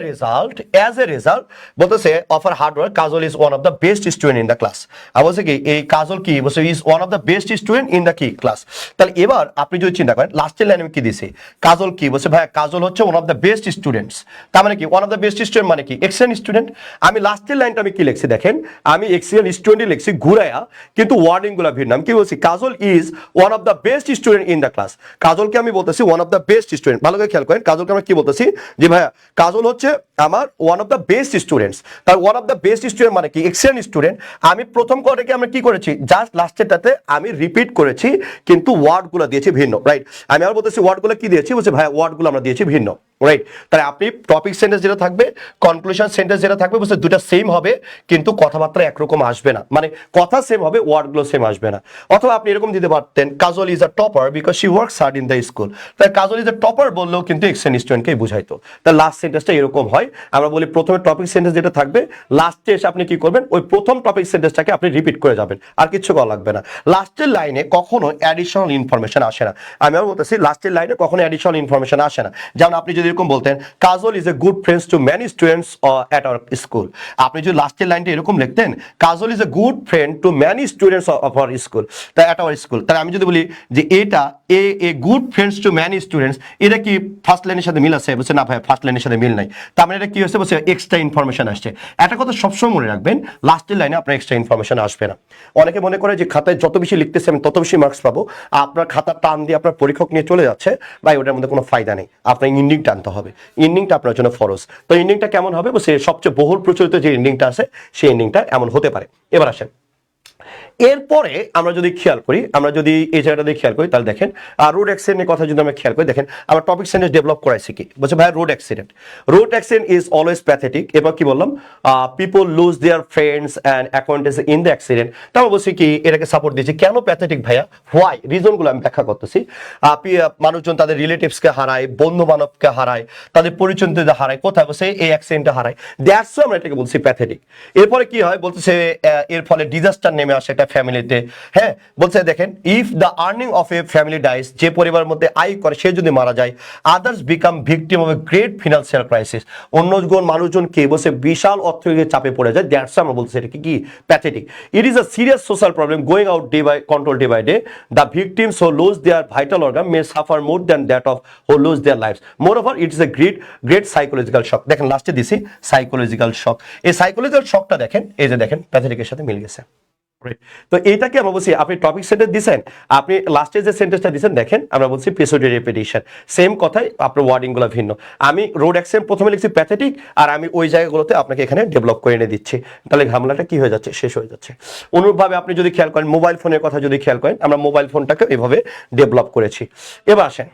result বলতেছে of her hard work, Kajal is one of the best student in the class. আর বলছে কি এই কাজল কি বলছে? Is one of the best student in the কি ক্লাস। তাহলে এবার আপনি যদি চিন্তা করেন লাস্টের লাইনে আমি কি দিছি, কাজল কি বলছে? ভাই কাজল হচ্ছে one of the best students. তার মানে কি one of the best student মানে কি? Excellent student. আমি লাস্টের লাইনটা আমি কি লিখছি দেখেন, আমি এক্সিলেন্ট স্টুডেন্টই লিখছি ঘুরাইয়া, কিন্তু ওয়ার্ডিং গুলো ভিন্ন। আমি কি বলছি? Kajal is one of the best student in the class. কাজলকে আমি বলতেছি one of the best student. ভালো করে খেয়াল করেন, কাজলকে আমরা কি বলতেছি যে ভাইয়া কাজল হচ্ছে আমার one of the best students. তার one of the best student মানে কি? Excellent student. আমি প্রথম কোয়ার্টারকে আমরা কি করেছি? জাস্ট লাস্টেরটাতে আমি রিপিট করেছি, কিন্তু ওয়ার্ডগুলো দিয়েছি ভিন্ন, রাইট? আমি আর বলতেছি ওয়ার্ডগুলো কি দিয়েছি? বলছে ভাইয়া ওয়ার্ডগুলো আমরা দিয়েছি ভিন্ন, রাইট? তাহলে আপনি টপিক সেন্টেন্স যেটা থাকবে, কনক্লুশন সেন্টেন্স যেটা থাকবে, বলছে দুটো সেম হবে, কিন্তু কথাবার্তা একরকম আসবে না। মানে কথা সেম হবে, ওয়ার্ডগুলো সেম আসবে না। অথবা আপনি এরকম দিতে পারতেন, Kajal is a topper because she works hard in the school. তাই কাজল ইজ আ টপার বললেও কিন্তু এক্সিলেন্ট স্টুডেন্টকেই বুঝাইতো। তার লাস্ট সেন্টেন্সটা এরকম হয়। আমরা বলি প্রথমে টপিক সেন্টেন্স যেটা থাকবে, লাস্টে এসে আপনি কি করবেন? ওই প্রথম টপিক সেন্টেন্সটাকে আপনি রিপিট করে যাবেন, আর কিছু করা লাগবে না। লাস্টের লাইনে কখনো অ্যাডিশনাল ইনফরমেশন আসে না। আমি বলতেছি লাস্টের লাইনে কখনো অ্যাডিশনাল ইনফরমেশন আসে না। যেমন আপনি যদি এরকম বলতেন, Kajal is a good friends to many students at our school. আপনি যদি লাস্টের লাইনটা এরকম লিখতেন, Kajal is a good friend to many students of our school, তাই অ্যাট আওয়ার স্কুল। তাহলে আমি যদি বলি যে এটা a good friends to many students, এটা কি ফার্স্ট লাইনের সাথে মিল আছে? বলছে না ভাই ফার্স্ট লাইনের সাথে মিল নাই। তার মানে এটা কি হচ্ছে? বলছে এক্সট্রা ইনফরমেশন আসছে। একটা কথা সবসময় মনে রাখবেন, লাস্টের লাইনে আপনার এক্সট্রা ইনফরমেশন আসবে না। অনেকে মনে করে যে খাতায় যত বেশি লিখতেছে আমি তত বেশি মার্কস পাবো। আপনার খাতা টান দিয়ে আপনার পরীক্ষক নিয়ে চলে যাচ্ছে, ভাই ওটার মধ্যে কোনো ফায়দা নেই। আপনার ইন্ডিং টানতে হবে, ইন্ডিংটা আপনার জন্য ফরজ। তো ইন্ডিংটা কেমন হবে? বলছে সবচেয়ে বহুল প্রচলিত যে ইন্ডিংটা আছে সেই ইন্ডিংটা এমন হতে পারে। এবার আসেন, এরপরে আমরা যদি খেয়াল করি, আমরা যদি এই জায়গাটা দিয়ে খেয়াল করি, তাহলে দেখেন রোড অ্যাক্সিডেন্টের কথা যদি আমরা খেয়াল করি, দেখেন আমরা টপিক সেন্টেন্স ডেভেলপ করাইছি কি? বলছে ভাই road accident is always pathetic. এবার কি বললাম? People lose their friends and acquaintance in the accident. তারপর বলছি কি এটাকে সাপোর্ট দিয়েছি। কেন প্যাথেটিক ভাইয়া? হোয়াই? রিজনগুলো আমি ব্যাখ্যা করতেছি। মানুষজন তাদের রিলেটিভসকে হারায়, বন্ধু বান্ধবকে হারায়, তাদের পরিচয়দের হারায়। কোথায়? বলছে এই অ্যাক্সিডেন্টে হারায়। দ্যাটস আমরা এটাকে বলছি প্যাথেটিক। এরপরে কি হয়? বলতেছে এর ফলে ডিজাস্টার নেমে আসে একটা ফ্যামিলিতে। হ্যাঁ, বলছে দেখেন if the earning of a family dies, যে পরিবারের মধ্যে আয় করে সে যদি মারা যায়, others become victim of a great financial crisis, অন্যজন মানুষজন কে বসে বিশাল অর্থনৈতিক চাপে পড়ে যায়। দ্যাটস আমরা বলছি এটা কি? Pathetic. It is a serious social problem going out day by day. The victims who lose their vital organ may suffer more than that of who lose their lives. Moreover it is a great psychological shock. দেখেন লাস্টে দিছি psychological শক। এই psychological শকটা দেখেন, এই যে দেখেন প্যাথেটিকের সাথে মিল গেছে। তো এইটাকে আমরা বলছি, আপনি টপিক সেন্টেন্স দিছেন, আপনি লাস্টে যে সেন্টেন্সটা দিছেন দেখেন, আমরা বলছি পিসোডি রেপিটিশন। সেম কথাই আপনার ওয়ার্ডিংগুলো ভিন্ন। আমি রোড অ্যাক্সিডেন্ট প্রথমে লিখছি প্যাথেটিক, আর আমি ওই জায়গাগুলোতে আপনাকে এখানে ডেভেলপ করে এনে দিচ্ছি। তাহলে ঝামেলাটা কি হয়ে যাচ্ছে? শেষ হয়ে যাচ্ছে। অনুরূপভাবে আপনি যদি খেয়াল করেন, মোবাইল ফোনের কথা যদি খেয়াল করেন, আমরা মোবাইল ফোনটাকে এভাবে ডেভেলপ করেছি। এবার আসেন,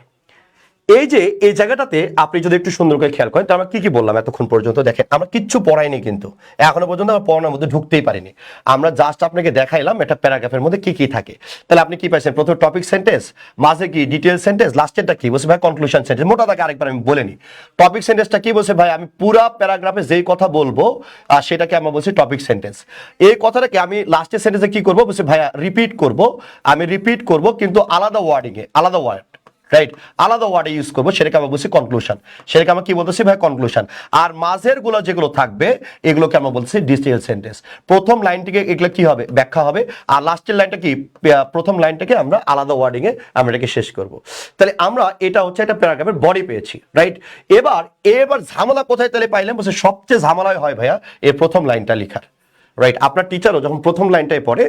এই যে এই জায়গাটাতে আপনি যদি একটু সুন্দর করে খেয়াল করেন, তো আমরা কি কি বললাম এতক্ষণ পর্যন্ত? দেখেন আমরা কিচ্ছু পড়াইনি, কিন্তু এখনো পর্যন্ত আমরা পড়ানোর মধ্যে ঢুকতেই পারিনি। আমরা জাস্ট আপনাকে দেখাইলাম একটা প্যারাগ্রাফের মধ্যে কি কি থাকে। তাহলে আপনি কি পাইছেন? প্রথমে টপিক সেন্টেন্স, মাঝে কি ডিটেল সেন্টেন্স, লাস্টেরটা কি বলছে ভাই? Conclusion sentence. মোটা দাগে আরেকবার আমি বলে নিই। টপিক সেন্টেন্সটা কি বলছে ভাই? আমি পুরা প্যারাগ্রাফে যেই কথা বলবো সেটাকে আমরা বলছি টপিক সেন্টেন্স। এই কথাটাকে আমি লাস্টের সেন্টেন্সে কি করবো? বলছে ভাইয়া রিপিট করব। আমি রিপিট করব কিন্তু আলাদা ওয়ার্ডিংয়ে, আলাদা ওয়ার্ড, রাইট? আলাদা ওয়ার্ডে ইউজ করবো, সেটাকে আমরা বলছি কনক্লুশন। সেটাকে আমরা কি বলতেছি ভাই? কনক্লুশন। আর মাঝের গুলো যেগুলো থাকবে এগুলোকে আমরা বলছি ডিটেইল সেন্টেন্স। প্রথম লাইনটিকে এগুলো কি হবে? ব্যাখ্যা হবে। আর লাস্টের লাইনটা কি? প্রথম লাইনটাকে আমরা আলাদা ওয়ার্ডিং এ আমরা এটাকে শেষ করব। তাহলে আমরা এটা হচ্ছে একটা প্যারাগ্রাফের বডি পেয়েছি, রাইট? এবার ঝামেলা কোথায় তাহলে পাইলাম? বলছে সবচেয়ে ঝামেলা হয় ভাইয়া এই প্রথম লাইনটা লেখার, রাইট, আপনার টিচারও যখন প্রথম লাইনটাই পড়ে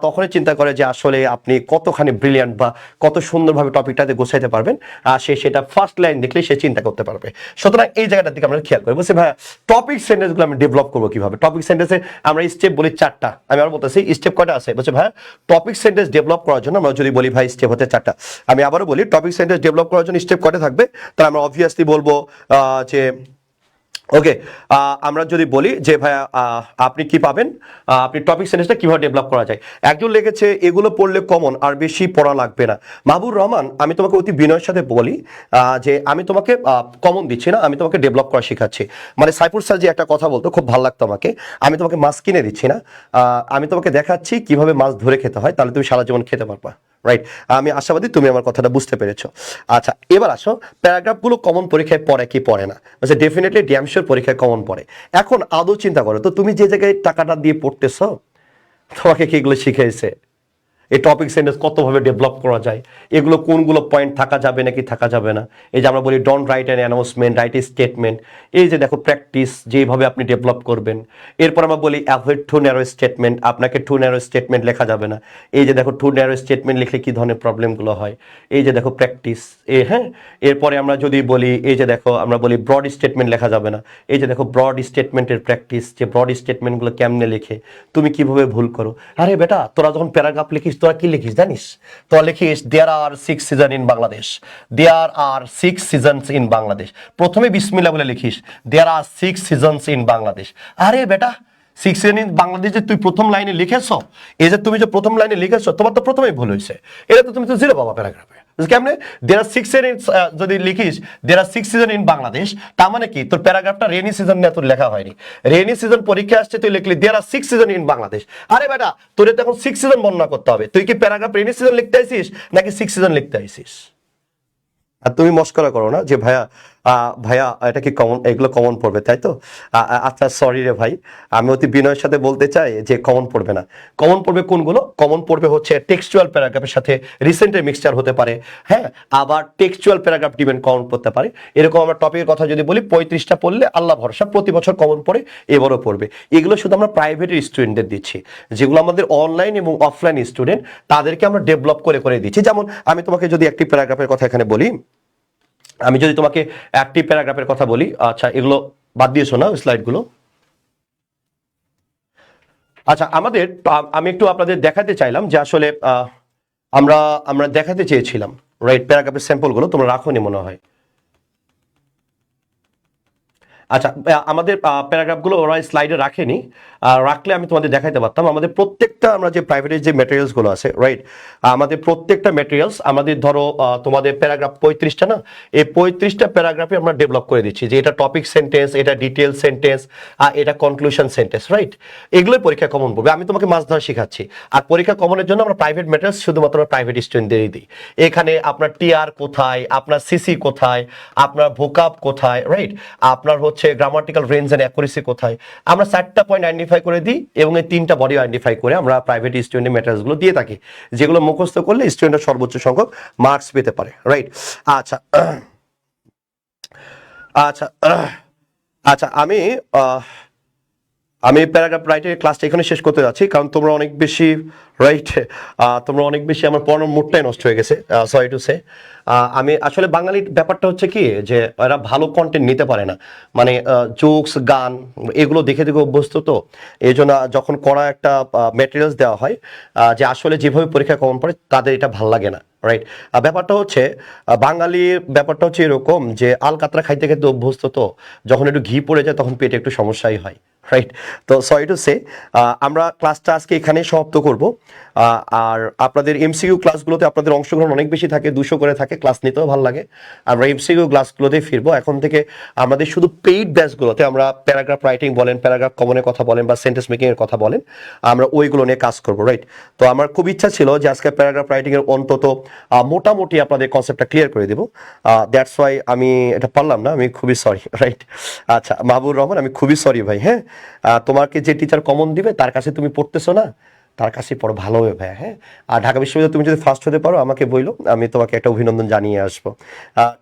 তখনই চিন্তা করে যে আসলে আপনি কতখানি ব্রিলিয়ান্ট বা কত সুন্দরভাবে টপিকটাতে গোছাইতে পারবেন, সে সেটা ফার্স্ট লাইন দেখলেই সে চিন্তা করতে পারবে। সুতরাং এই জায়গাটার দিকে আমরা খেয়াল করি। বলছি ভাই টপিক সেন্টেন্সগুলো আমি ডেভেলপ করবো কিভাবে? টপিক সেন্টেন্সে আমরা স্টেপ বলি 4টা, আমি আবার বলতেছি স্টেপ কয়টা আছে? বলছে ভাই টপিক সেন্টেন্স ডেভেলপ করার জন্য আমরা যদি বলি ভাই স্টেপ হচ্ছে 4টা, আমি আবারও বলি টপিক সেন্টেন্স ডেভেলপ করার জন্য স্টেপ কয়টা থাকবে, তাহলে আমরা অবভিয়াসলি বলবো যে ওকে, আমরা যদি বলি যে ভাইয়া আপনি কি পাবেন, আপনি টপিক সেন্টেন্সটা কিভাবে ডেভেলপ করা যায়। একজন লিখেছে এগুলো পড়লে কমন, আর বেশি পড়া লাগবে না। মাহবুর রহমান, আমি তোমাকে অতি বিনয়ের সাথে বলি যে আমি তোমাকে কমন দিচ্ছি না, আমি তোমাকে ডেভেলপ করা শেখাচ্ছি। মানে সাইফুর স্যার যে একটা কথা বলতো খুব ভালো লাগতো আমাকে, আমি তোমাকে মাছ কিনে দিচ্ছি না, আমি তোমাকে দেখাচ্ছি কিভাবে মাছ ধরে খেতে হয়, তাহলে তুমি সারা জীবন খেতে পারবা। রাইট, আমি আশাবাদী তুমি আমার কথাটা বুঝতে পেরেছো। আচ্ছা এবার আসো, প্যারাগ্রাফগুলো কমন পরীক্ষায় পড়ে কি পড়ে না? আচ্ছা ডেফিনেটলি ড্যামশোর পরীক্ষায় কমন পড়ে। এখন আদৌ চিন্তা করো তো, তুমি যে জায়গায় টাকাটা দিয়ে পড়তেছো তোমাকে কি এগুলো শিখাইছে? এই টপিক সেন্টেন্স কতভাবে ডেভেলপ করা যায়, এগুলো কোনগুলো পয়েন্ট থাকা যাবে নাকি থাকা যাবে না। এই যে আমরা বলি don't write an announcement, write a statement. এই যে দেখো প্র্যাকটিস, যেভাবে আপনি ডেভেলপ করবেন। এরপর আমরা বলি অ্যাভয়েড টু ন্যারো স্টেটমেন্ট, আপনাকে টু ন্যারো স্টেটমেন্ট লেখা যাবে না। এই যে দেখো টু ন্যারো স্টেটমেন্ট লিখলে কি ধরনের প্রবলেমগুলো হয়। এই যে দেখো প্র্যাকটিস হ্যাঁ। এরপরে আমরা যদি বলি এই যে দেখো আমরা বলি ব্রড স্টেটমেন্ট লেখা যাবে না। এই যে দেখো ব্রড স্টেটমেন্টের প্র্যাকটিস, যে ব্রড স্টেটমেন্টগুলো কেমনে লিখে, তুমি কিভাবে ভুল করো। আরে বেটা তোরা যখন প্যারাগ্রাফ লিখিস তোরা কি লিখিস জানিস? তোরা লিখিস there are 6 season in Bangladesh, there are 6 seasons in Bangladesh. প্রথমে বিসমিল্লাহ বলে লিখিস there are 6 seasons in Bangladesh. আরে বেটা 6 সিজন ইন বাংলাদেশ যে তুই প্রথম লাইনে লিখেছো, এই যে তুমি যে প্রথম লাইনে লিখেছো তোমার তো প্রথমেই ভুল হয়েছে। এটা তো তুমি তো জিরো পাবা প্যারাগ্রাফে। কেমনে দেয়ার আর 6 সিজন যদি লিখিস there are 6 season in Bangladesh, তার মানে কি তোর প্যারাগ্রাফটা রেনি সিজন নিয়ে তোর লেখা হয়নি। রেনি সিজন পরীক্ষা আসছে তুই লিখলি দেয়ার আর 6 সিজন ইন বাংলাদেশ। আরে বেটা তোর তো এখন 6 সিজন বর্ণনা করতে হবে। তুই কি প্যারাগ্রাফ রেনি সিজন লিখতে আইছিস নাকি 6 সিজন লিখতে আইছিস? আর তুমি মস্করা করো না যে ভাইয়া ভাইয়া এটা কি কমন, এগুলো কমন পড়বে তাই তো? আচ্ছা সরি রে ভাই, আমি অতি বিনয়ের সাথে বলতে চাই যে কমন পড়বে না। কমন পড়বে কোনগুলো? কমন পড়বে হচ্ছে টেক্সচুয়াল প্যারাগ্রাফের সাথে রিসেন্টের মিক্সচার হতে পারে, হ্যাঁ, আবার টেক্সচুয়াল প্যারাগ্রাফ ডিপেন্ড কমন পড়তে পারে। এরকম আমরা টপিকের কথা যদি বলি 35টা পড়লে আল্লাহ ভরসা প্রতি বছর কমন পড়ে, এবারও পড়বে। এগুলো শুধু আমরা প্রাইভেটের স্টুডেন্টদের দিচ্ছি, যেগুলো আমাদের অনলাইন এবং অফলাইন স্টুডেন্ট তাদেরকে আমরা ডেভেলপ করে করে দিচ্ছি। যেমন আমি তোমাকে যদি একটি প্যারাগ্রাফের কথা এখানে বলি, আমি যদি তোমাকে অ্যাক্টিভ প্যারাগ্রাফের কথা বলি, আচ্ছা এগুলো বাদ দিয়েছো না স্লাইডগুলো? আচ্ছা আমাদের আমি একটু আপনাদের দেখাতে চাইলাম যে আসলে আমরা আমরা দেখাতে চেয়েছিলাম রাইট প্যারাগ্রাফের স্যাম্পলগুলো, তোমরা রাখোনি মনে হয়। আচ্ছা আমাদের প্যারাগ্রাফগুলো ওরা স্লাইডে রাখেনি, রাখলে আমি তোমাদের দেখাইতে পারতাম। আমাদের প্রত্যেকটা আমরা যে প্রাইভেটের যে ম্যাটেরিয়ালসগুলো আছে রাইট, আমাদের প্রত্যেকটা ম্যাটেরিয়ালস আমাদের ধরো তোমাদের প্যারাগ্রাফ 35টা না, এই 35টা প্যারাগ্রাফে আমরা ডেভেলপ করে দিচ্ছি যে এটা টপিক সেন্টেন্স, এটা ডিটেল সেন্টেন্স, এটা কনক্লুশন সেন্টেন্স রাইট। এগুলোই পরীক্ষা কমন পড়বে। আমি তোমাকে মাছ ধরা শেখাচ্ছি। আর পরীক্ষা কমনের জন্য আমরা প্রাইভেট ম্যাটেরিয়ালস শুধুমাত্র প্রাইভেট স্টুডেন্টদেরই দিই। এখানে আপনার টিআর কোথায়, আপনার সিসি কোথায়, আপনার ভোকাব কোথায় রাইট, আপনার হচ্ছে গ্রামাটিক্যাল রেঞ্জ এন্ড অ্যাকুরেসি কোথায়, আমরা 4টা পয়েন্ট আইডেন্টিফাই করে দিই এবং এই 3টা বডি আইডেন্টিফাই করে আমরা প্রাইভেট স্টুডেন্টের ম্যাটেরিয়ালসগুলো দিয়ে থাকি, যেগুলো মুখস্থ করলে স্টুডেন্টরা সর্বোচ্চ সংখ্যক মার্কস পেতে পারে রাইট। আচ্ছা আচ্ছা আচ্ছা আমি প্যারাগ্রাফ রাইটের ক্লাসটা এখানে শেষ করতে যাচ্ছি, কারণ তোমরা অনেক বেশি রাইট, তোমরা অনেক বেশি আমার পড়ানোর মুডটাই নষ্ট হয়ে গেছে, সরি টু সে। আমি আসলে বাঙালির ব্যাপারটা হচ্ছে কি যে এরা ভালো কন্টেন্ট নিতে পারে না, মানে জোকস গান এগুলো দেখে দেখে অভ্যস্ত, তো এই জন্য যখন করা একটা ম্যাটেরিয়ালস দেওয়া হয় যে আসলে যেভাবে পরীক্ষা কমন পড়ে তাদের এটা ভাল লাগে না রাইট। ব্যাপারটা হচ্ছে বাঙালির ব্যাপারটা হচ্ছে এরকম যে আলকাতরা খাইতে খাইতে অভ্যস্ত, তো যখন একটু ঘি পড়ে যায় তখন পেটে একটু সমস্যাই হয় রাইট। তো সরি টু সে, আমরা ক্লাসটা আজকে এখানেই সমাপ্ত করব। আর আপনাদের এমসিকিউ ক্লাসগুলোতে আপনাদের অংশগ্রহণ অনেক বেশি থাকে, 200 করে থাকে, ক্লাস নিতেও ভালো লাগে। আমরা এমসিকিউ ক্লাসগুলোতেই ফিরবো। এখন থেকে আমাদের শুধু পেইড ব্যাচগুলোতে আমরা প্যারাগ্রাফ রাইটিং বলেন, প্যারাগ্রাফ কমনের কথা বলেন বা সেন্টেন্স মেকিং এর কথা বলেন, আমরা ওইগুলো নিয়ে কাজ করবো রাইট। তো আমার খুব ইচ্ছা ছিল যে আজকে প্যারাগ্রাফ রাইটিং এর অন্তত মোটামুটি আপনাদের কনসেপ্টটা ক্লিয়ার করে দেবো। দ্যাটস ওয়াই আমি এটা পারলাম না, আমি খুবই সরি রাইট। আচ্ছা মাহবুর রহমান, আমি খুবই সরি ভাই। হ্যাঁ, তোমাকে যে টিচার কমন দিবে তার কাছে তুমি পড়তেছো না, তার কাছে পড়ো ভালো হবে ভাইয়া। হ্যাঁ, আর ঢাকা বিশ্ববিদ্যালয়ে তুমি যদি ফার্স্ট হতে পারো আমাকে বইলো, আমি তোমাকে একটা অভিনন্দন জানিয়ে আসবো।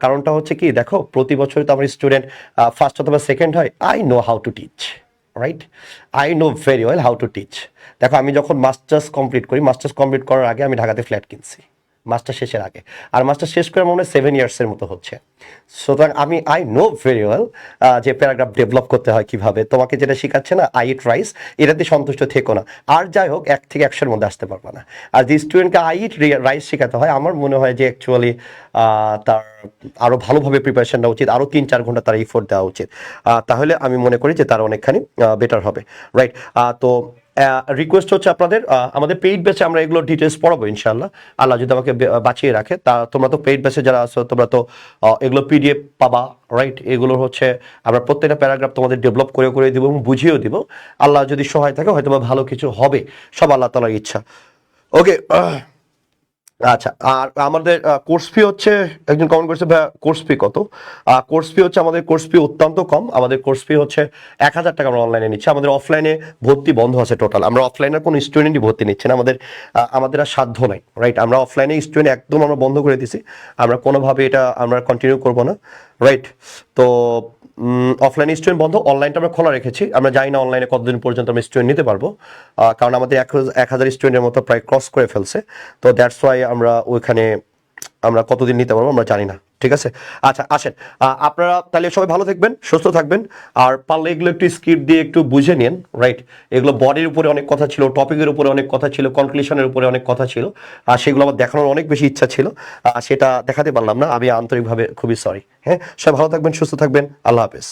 কারণটা হচ্ছে কি দেখো, প্রতি বছরই তো আমার স্টুডেন্ট ফার্স্ট অথবা সেকেন্ড হয়। I know how to teach right, I know very well how to teach. দেখো আমি যখন মাস্টার্স কমপ্লিট করি, মাস্টার্স কমপ্লিট করার আগে আমি ঢাকাতে ফ্ল্যাট কিনছি, মাস্টার শেষের আগে। আর মাস্টার শেষ করে মনে হয় 7 ইয়ার্সের মতো হচ্ছে। সুতরাং আমি আই নো ভেরি ওয়েল যে প্যারাগ্রাফ ডেভেলপ করতে হয় কিভাবে। তোমাকে যেটা শেখাচ্ছে না, আই ইট রাইস, এটাতে সন্তুষ্ট থেকো না। আর যাই হোক 1 থেকে 100-এর মধ্যে আসতে পারবে না। আর যে স্টুডেন্টকে আই ইট রাইস শেখাতে হয়, আমার মনে হয় যে অ্যাকচুয়ালি তার আরও ভালোভাবে প্রিপারেশন নেওয়া উচিত, আরও 3-4 ঘন্টা তার ইফোর্ট দেওয়া উচিত। তাহলে আমি মনে করি যে তার অনেকখানি বেটার হবে। রাইট, তো রিকোয়েস্ট হচ্ছে আপনাদের, আমাদের পেইড ব্যাচে আমরা এগুলো ডিটেলস পড়াবো ইনশাল্লাহ, আল্লাহ যদি আমাকে বাঁচিয়ে রাখে। তা তোমরা তো পেইড ব্যাচে যারা আছো তোমরা তো এগুলো পিডিএফ পাবা। রাইট, এগুলো হচ্ছে আমরা প্রত্যেকটা প্যারাগ্রাফ তোমাদের ডেভেলপ করে করে দিব এবং বুঝিয়েও দিব। আল্লাহ যদি সহায় থাকে হয়তো বা ভালো কিছু হবে, সব আল্লাহ তাআলার ইচ্ছা। ওকে, আচ্ছা। আর আমাদের কোর্স ফি হচ্ছে, একজন কমেন্ট করছে ভাই কোর্স ফি কত? কোর্স ফি হচ্ছে, আমাদের কোর্স ফি অত্যন্ত কম। আমাদের কোর্স ফি হচ্ছে 1,000 টাকা আমরা অনলাইনে নিচ্ছি। আমাদের অফলাইনে ভর্তি বন্ধ আছে টোটাল, আমরা অফলাইনের কোনো স্টুডেন্টই ভর্তি নিচ্ছি না। আমাদের আর সাধ্য নাই। রাইট, আমরা অফলাইনে স্টুডেন্ট একদম আমরা বন্ধ করে দিছি। আমরা কোনোভাবে এটা আমরা কন্টিনিউ করব না। রাইট, তো অফলাইন স্টুডেন্ট বন্ধ, অনলাইনটা আমরা খোলা রেখেছি। আমরা জানি না অনলাইনে কতদিন পর্যন্ত আমরা স্টুডেন্ট নিতে পারবো, কারণ আমাদের 1,000 স্টুডেন্টের মতো প্রায় ক্রস করে ফেলছে। তো দ্যাটস ওয়াই আমরা ওইখানে আমরা কতদিন নিতে পারবো আমরা জানি না। ঠিক আছে, আচ্ছা আসেন, আপনারা তাহলে সবাই ভালো থাকবেন, সুস্থ থাকবেন। আর পারলে এগুলো একটু স্কিপ দিয়ে একটু বুঝে নিন। রাইট, এগুলো বডির উপরে অনেক কথা ছিল, টপিকের উপরে অনেক কথা ছিল, কনক্লুশনের উপরে অনেক কথা ছিল। আর সেগুলো আমার দেখানোর অনেক বেশি ইচ্ছা ছিল, সেটা দেখাতে পারলাম না। আমি আন্তরিকভাবে খুবই সরি। হ্যাঁ, সবাই ভালো থাকবেন, সুস্থ থাকবেন, আল্লাহ হাফেজ।